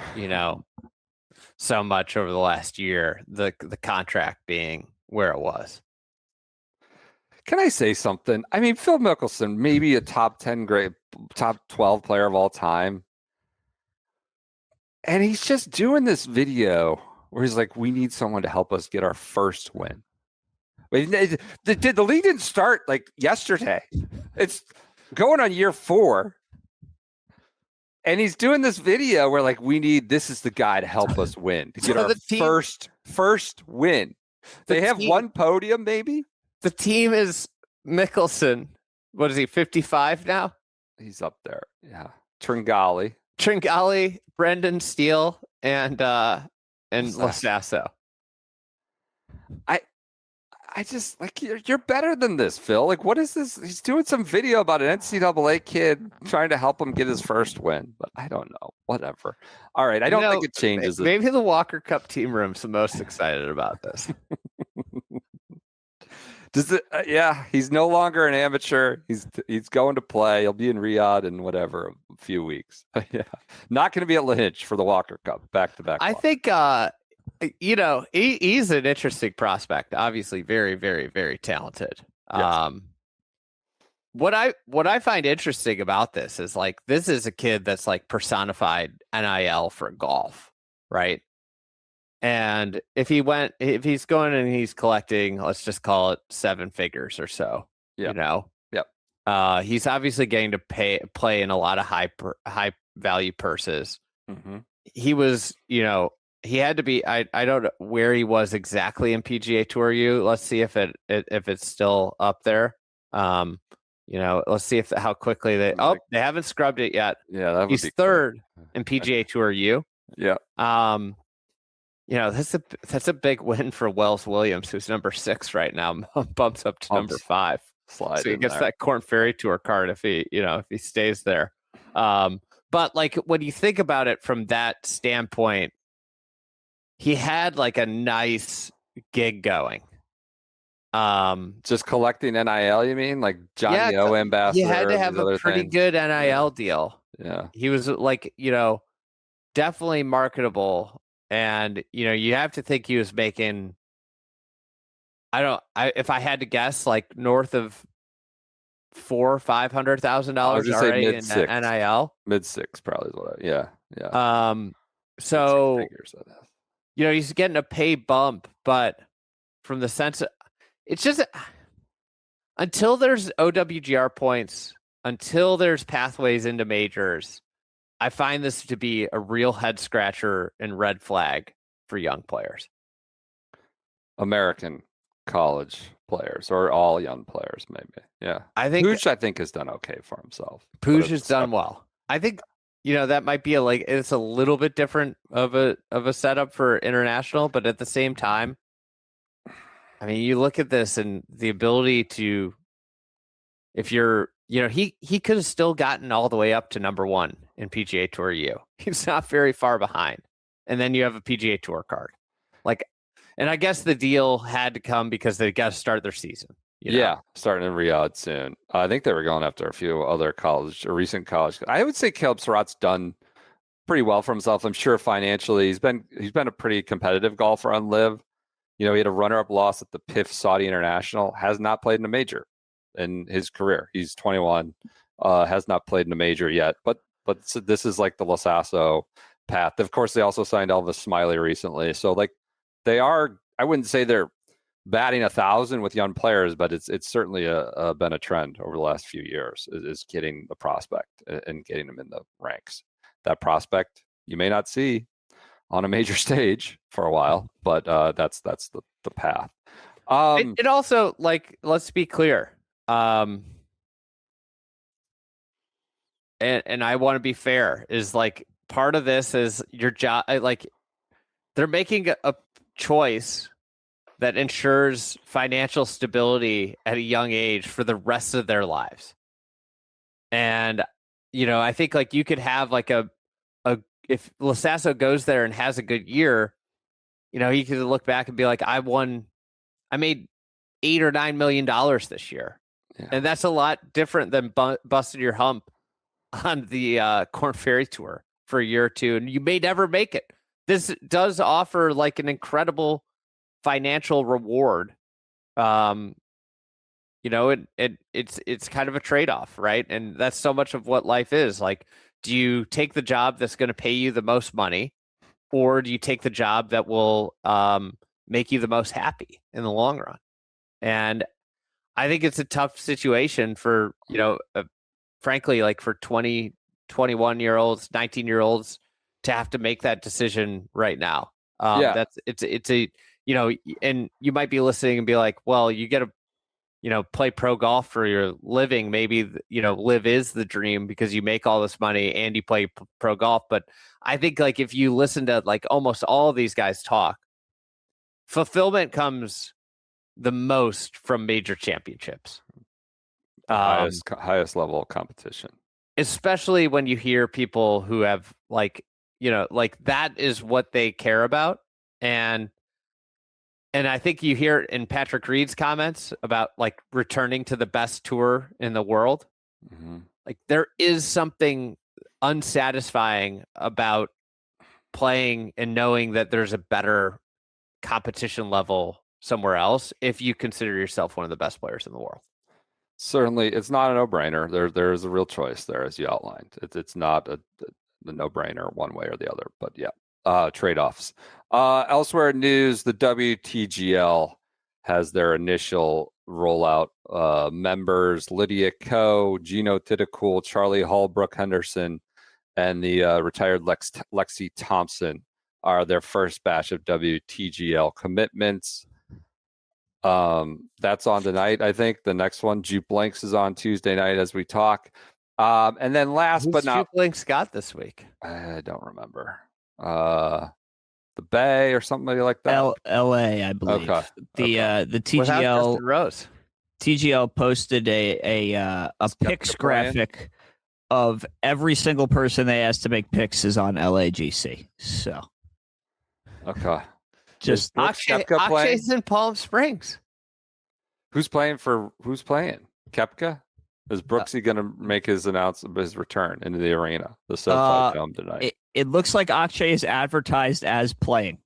so much over the last year, the contract being where it was. Can I say something? I mean, Phil Mickelson, maybe a top 10 top 12 player of all time. And he's just doing this video where he's like, we need someone to help us get our first win. The league didn't start like yesterday. It's going on year 4. And he's doing this video where this is the guy to help us win, to get our first win. They have one podium, maybe? The team is Mickelson. What is he, 55 now? He's up there. Yeah. Tringali, Brendan Steele, and Lasasso. I just you're better than this, Phil. What is this? He's doing some video about an NCAA kid trying to help him get his first win, but I don't know. Whatever. All right, I don't think it changes. Maybe the Walker Cup team room's the most excited about this. Yeah, he's no longer an amateur. He's going to play. He'll be in Riyadh in a few weeks. Yeah, not going to be at Lynch for the Walker Cup. Back to back. I think he's an interesting prospect. Obviously, very, very, very talented. Yes. What I find interesting about this is this is a kid that's personified NIL for golf, right? And if he's going and he's collecting, let's just call it 7 figures or so, Yep. He's obviously getting to play in a lot of high value purses. Mm-hmm. He was, he had to be. I don't know where he was exactly in PGA Tour U. Let's see if it's still up there. Let's see how quickly they haven't scrubbed it yet. Yeah, he's third in PGA Tour U. Yeah. That's a big win for Wells Williams, who's number 6 right now. Bumps up to number 5. Slide so he gets that Korn Ferry Tour card if he stays there. But when you think about it from that standpoint, he had a nice gig going. Just collecting NIL, you mean? Johnny O ambassador? He had to have a pretty good NIL deal. Yeah. He was definitely marketable. And, you have to think he was making, if I had to guess, north of $400,000 or $500,000 already in NIL. Mid-6 probably is what yeah. So, he's getting a pay bump, but from the sense of, it's just, until there's OWGR points, until there's pathways into majors, I find this to be a real head scratcher and red flag for young players. American college players or all young players, maybe. Yeah. I think Pooch, I think, has done okay for himself. Pooch has done well. I think, that might be it's a little bit different of a setup for international, but at the same time, I mean, you look at this and the ability to, if you're, he could have still gotten all the way up to number 1 in PGA Tour U. He's not very far behind. And then you have a PGA Tour card. And I guess the deal had to come because they got to start their season. Yeah, starting in Riyadh soon. I think they were going after a few other recent college. I would say Caleb Surratt's done pretty well for himself. I'm sure financially he's been a pretty competitive golfer on LIV. He had a runner-up loss at the PIF Saudi International. Has not played in a major in his career. He's 21, has not played in a major yet. But this is like the Sasso path. Of course, they also signed Elvis Smiley recently. So they are. I wouldn't say they're batting 1,000 with young players, but it's certainly been a trend over the last few years is getting the prospect and getting them in the ranks. That prospect you may not see on a major stage for a while, but that's the path. It also, let's be clear, and I want to be fair, is part of this is your job. They're making a choice that ensures financial stability at a young age for the rest of their lives. And, I think you could have if Sasso goes there and has a good year, he could look back and be like, I made $8 or $9 million this year. Yeah. And that's a lot different than busting your hump on the Korn Ferry Tour for a year or two. And you may never make it. This does offer an incredible financial reward. It's kind of a trade-off, right? And that's so much of what life is. Do you take the job that's going to pay you the most money, or do you take the job that will make you the most happy in the long run? And I think it's a tough situation for, frankly, for 20, 21-year-olds, 19-year-olds to have to make that decision right now. It's a and you might be listening and be like, well, you get to, play pro golf for your living. Maybe, LIV is the dream because you make all this money and you play pro golf. But I think if you listen to almost all of these guys talk, fulfillment comes the most from major championships. Highest level of competition. Especially when you hear people who have that is what they care about. And I think you hear it in Patrick Reed's comments about returning to the best tour in the world. Mm-hmm. There is something unsatisfying about playing and knowing that there's a better competition level somewhere else if you consider yourself one of the best players in the world. Certainly, it's not a no-brainer. There's a real choice there, as you outlined. It's not a no-brainer one way or the other, but yeah. Trade-offs. Elsewhere in news, the WTGL has their initial rollout. Members Lydia Ko, Gino Titacool, Charlie Hall, Brooke Henderson, and the retired Lexi Thompson are their first batch of WTGL commitments. That's on tonight, I think. The next one, Jupe Links, is on Tuesday night as we talk. And then last but not... Jupe Links got this week? I don't remember. The Bay or something like that. LA, I believe. Okay. The TGL Rose. TGL posted a picks graphic of every single person they asked to make picks is on LAGC. So okay. Just Akshay's in Palm Springs. Who's playing? Koepka? Is Brooksy going to make his announcement, his return into the arena? The SoFi Dome tonight. It looks like Akshay is advertised as playing.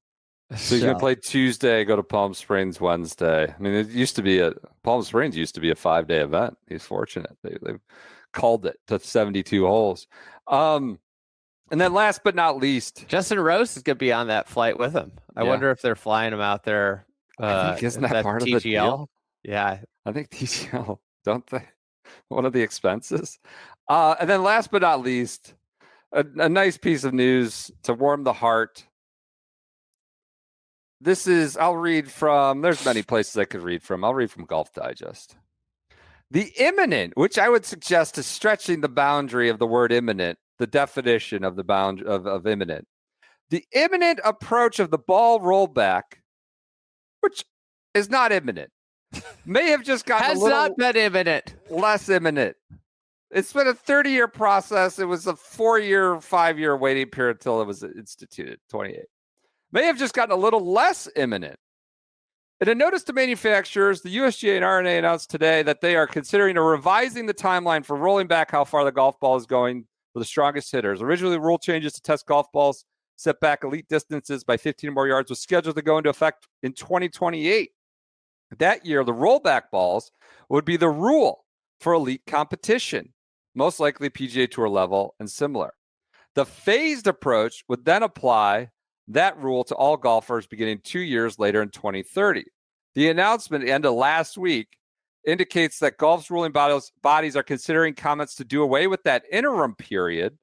So he's going to play Tuesday, go to Palm Springs Wednesday. I mean, Palm Springs used to be a 5-day event. He's fortunate. They called it to 72 holes. And then last but not least, Justin Rose is going to be on that flight with him. I wonder if they're flying him out there. Isn't that part TGL? of the deal? Yeah. I think TGL, don't they? One of the expenses. And then last but not least, a nice piece of news to warm the heart I'll read from, there's many places I could read from. I'll read from Golf Digest. The imminent, which I would suggest is stretching the boundary of the word imminent, the definition of the bound of imminent. The imminent approach of the ball rollback, which is not imminent, may have just gotten Has not been imminent. less imminent. It's been a 30-year process. It was a 4-year, 5-year waiting period until it was instituted, 28. May have just gotten a little less imminent. In a notice to manufacturers, the USGA and R&A announced today that they are considering revising the timeline for rolling back how far the golf ball is going for the strongest hitters. Originally, rule changes to test golf balls set back elite distances by 15 more yards was scheduled to go into effect in 2028. That year, the rollback balls would be the rule for elite competition, most likely PGA Tour level and similar. The phased approach would then apply that rule to all golfers beginning 2 years later in 2030. The announcement at the end of last week indicates that golf's ruling bodies are considering comments to do away with that interim period,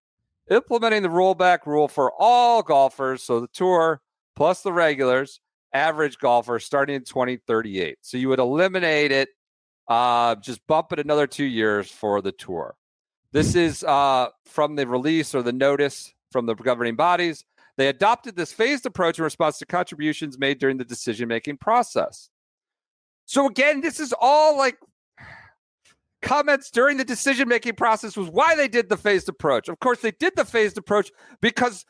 implementing the rollback rule for all golfers, so the tour plus the regulars, average golfers starting in 2038. So you would eliminate it, just bump it another 2 years for the tour. This is from the release or the notice from the governing bodies. They adopted this phased approach in response to contributions made during the decision-making process. So again, this is all like comments during the decision-making process was why they did the phased approach. Of course, they did the phased approach because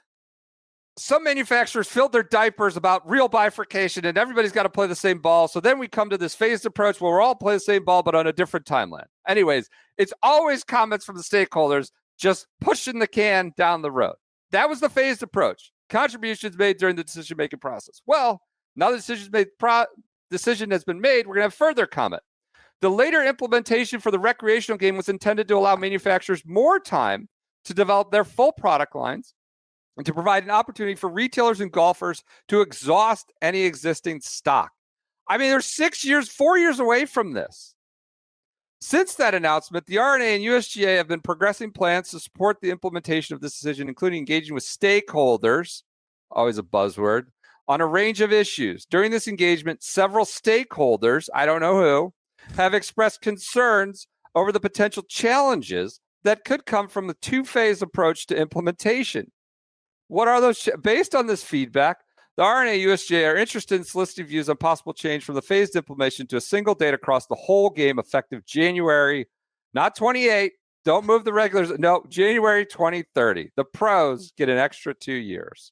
some manufacturers filled their diapers about real bifurcation and everybody's got to play the same ball. So then we come to this phased approach where we're all playing the same ball, but on a different timeline. Anyways, it's always comments from the stakeholders just pushing the can down the road. That was the phased approach. Contributions made during the decision-making process. Well, now the decision has been made, we're going to have further comment. The later implementation for the recreational game was intended to allow manufacturers more time to develop their full product lines and to provide an opportunity for retailers and golfers to exhaust any existing stock. I mean, they're 4 years away from this. Since that announcement, the R&A and USGA have been progressing plans to support the implementation of this decision, including engaging with stakeholders, always a buzzword, on a range of issues. During this engagement, several stakeholders, I don't know who, have expressed concerns over the potential challenges that could come from the two-phase approach to implementation. What are those? Based on this feedback, the R&A and USGA are interested in soliciting views on possible change from the phased implementation to a single date across the whole game effective January, not 28. Don't move the regulars. No, January 2030. The pros get an extra 2 years.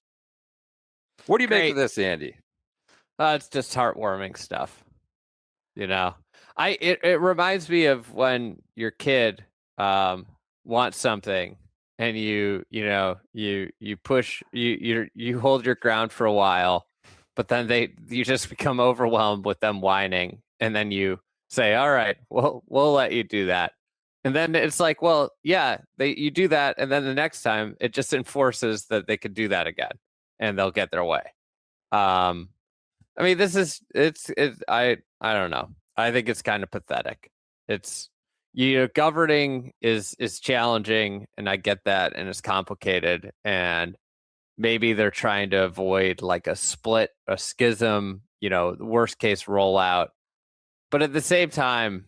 What do you make of this, Andy? It's just heartwarming stuff. You know, it reminds me of when your kid wants something. And you push, you hold your ground for a while, but then you just become overwhelmed with them whining, and then you say, "All right, we'll let you do that." And then it's like, well, yeah, you do that, and then the next time it just enforces that they could do that again, and they'll get their way. I mean, I don't know. I think it's kind of pathetic. It's. Governing is challenging, and I get that, and it's complicated, and maybe they're trying to avoid like a split, a schism, the worst case rollout. But at the same time,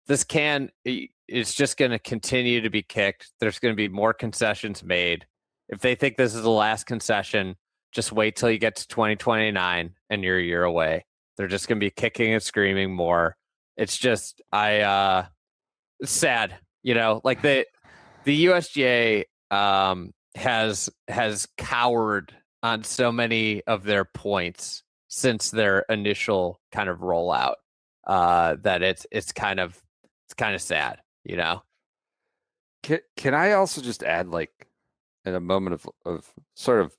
it's just going to continue to be kicked. There's going to be more concessions made. If they think this is the last concession, just wait till you get to 2029 and you're a year away. They're just going to be kicking and screaming more. It's just, it's sad, like the USGA has cowered on so many of their points since their initial kind of rollout that it's kind of sad, Can I also just add, like, in a moment of sort of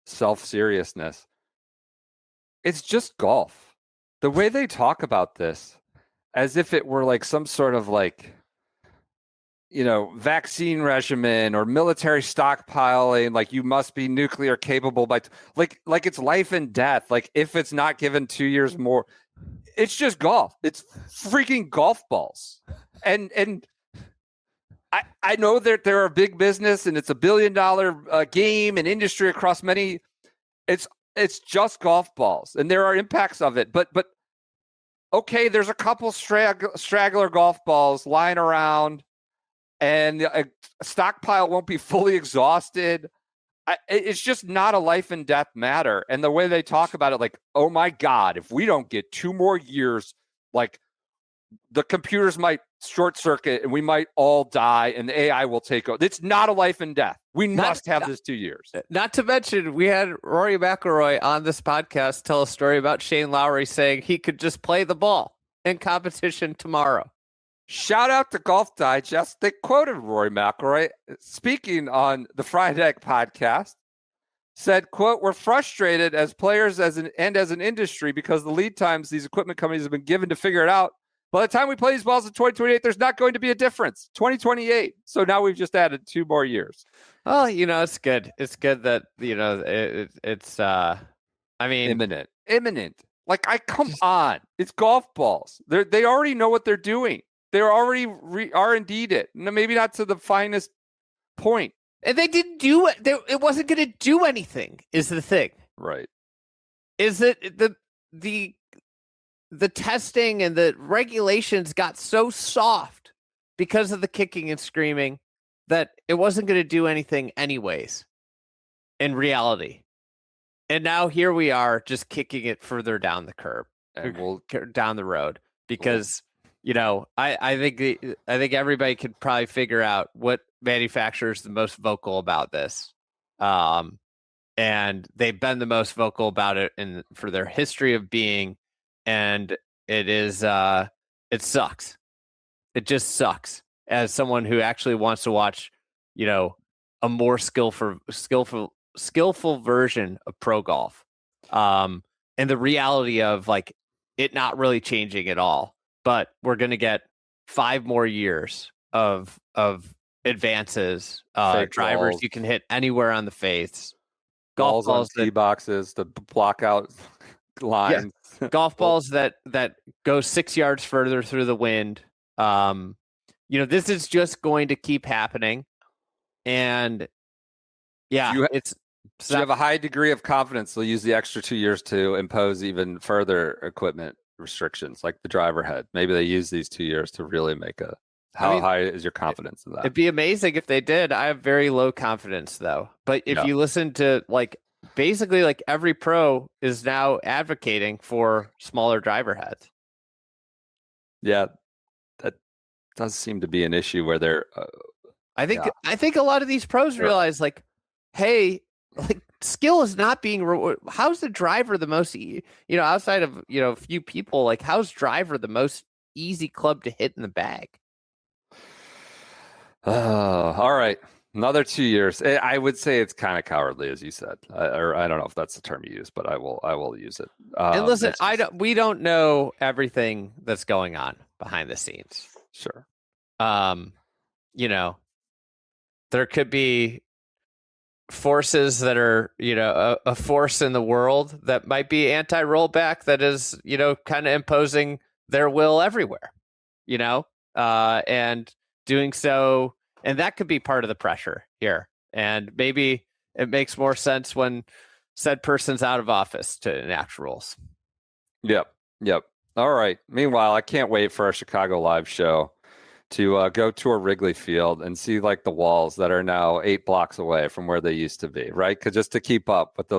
self-seriousness, it's just golf. The way they talk about this, as if it were like some sort of like, vaccine regimen or military stockpiling, like you must be nuclear capable by like it's life and death. Like if it's not given 2 years more, it's just golf. It's freaking golf balls. And I know that they're a big business and it's $1 billion game and industry across many. It's it's just golf balls, and there are impacts of it. But okay, there's a couple straggler golf balls lying around, and a stockpile won't be fully exhausted. It's just not a life and death matter. And the way they talk about it, like, oh my God, if we don't get 2 more years, like the computers might short circuit and we might all die and the AI will take over. It's not a life and death. We must have this 2 years. Not to mention, we had Rory McIlroy on this podcast tell a story about Shane Lowry saying he could just play the ball in competition tomorrow. Shout out to Golf Digest. They quoted Rory McIlroy speaking on the Friday Night podcast. Said, quote, "We're frustrated as players as an industry because the lead times these equipment companies have been given to figure it out. By the time we play these balls in 2028, there's not going to be a difference. 2028. So now we've just added 2 more years." Well, it's good. It's good that, it's imminent. Like, come on. It's golf balls. They already know what they're doing. They're already R&D'd it. Maybe not to the finest point. And they didn't do it. It wasn't going to do anything, is the thing. Right. Is that the testing and the regulations got so soft because of the kicking and screaming that it wasn't going to do anything anyways in reality. And now here we are just kicking it further down the curb, and down the road, because I think everybody could probably figure out what manufacturer is the most vocal about this. And they've been the most vocal about it for their history of being. And it sucks. It just sucks as someone who actually wants to watch, a more skillful version of pro golf. And the reality of like it not really changing at all, but we're going to get 5 more years of advances, drivers balls. You can hit anywhere on the face, golf balls on tee boxes to block out lines. Yeah. Golf balls that go 6 yards further through the wind. This is just going to keep happening. And yeah, you have a high degree of confidence they'll use the extra 2 years to impose even further equipment restrictions, like the driver head. Maybe they use these 2 years to really make how high is your confidence in that? It'd be amazing if they did. I have very low confidence though. But if you listen to basically every pro is now advocating for smaller driver heads. Yeah, that does seem to be an issue where they're. I think a lot of these pros realize hey, skill is not being how's the driver the most outside of a few people, how's driver the most easy club to hit in the bag? All right, another 2 years. I would say it's kind of cowardly, as you said, or I don't know if that's the term you use, but I will use it. And listen, we don't know everything that's going on behind the scenes. Sure. There could be forces that are, a force in the world that might be anti-rollback that is, kind of imposing their will everywhere, and doing so. And that could be part of the pressure here. And maybe it makes more sense when said person's out of office to enact rules. Yep. All right. Meanwhile, I can't wait for our Chicago live show to go tour Wrigley Field and see the walls that are now 8 blocks away from where they used to be, right? Because just to keep up with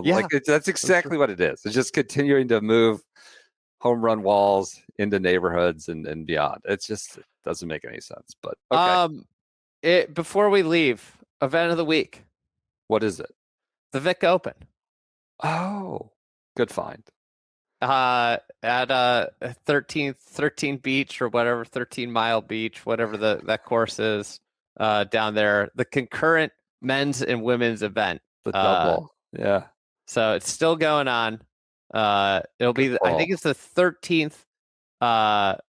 that's exactly what it is. It's just continuing to move home run walls into neighborhoods and beyond. It doesn't make any sense. But okay. Before we leave, event of the week. What is it? The Vic Open. Oh, good find. At 13 beach or whatever, 13-mile beach, whatever that course is, down there, the concurrent men's and women's event. The double. Yeah. So it's still going on. It'll be, I think it's the 13th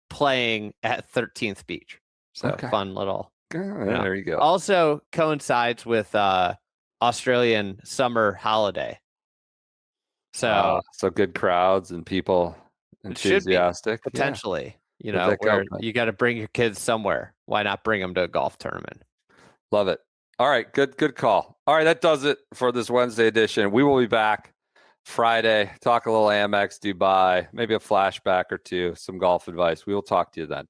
playing at 13th Beach. So fun little. There you go. Also coincides with Australian summer holiday. So good crowds and people enthusiastic. Potentially, where you got to bring your kids somewhere. Why not bring them to a golf tournament? Love it. All right. Good call. All right. That does it for this Wednesday edition. We will be back Friday, talk a little Amex, Dubai, maybe a flashback or two, some golf advice. We will talk to you then.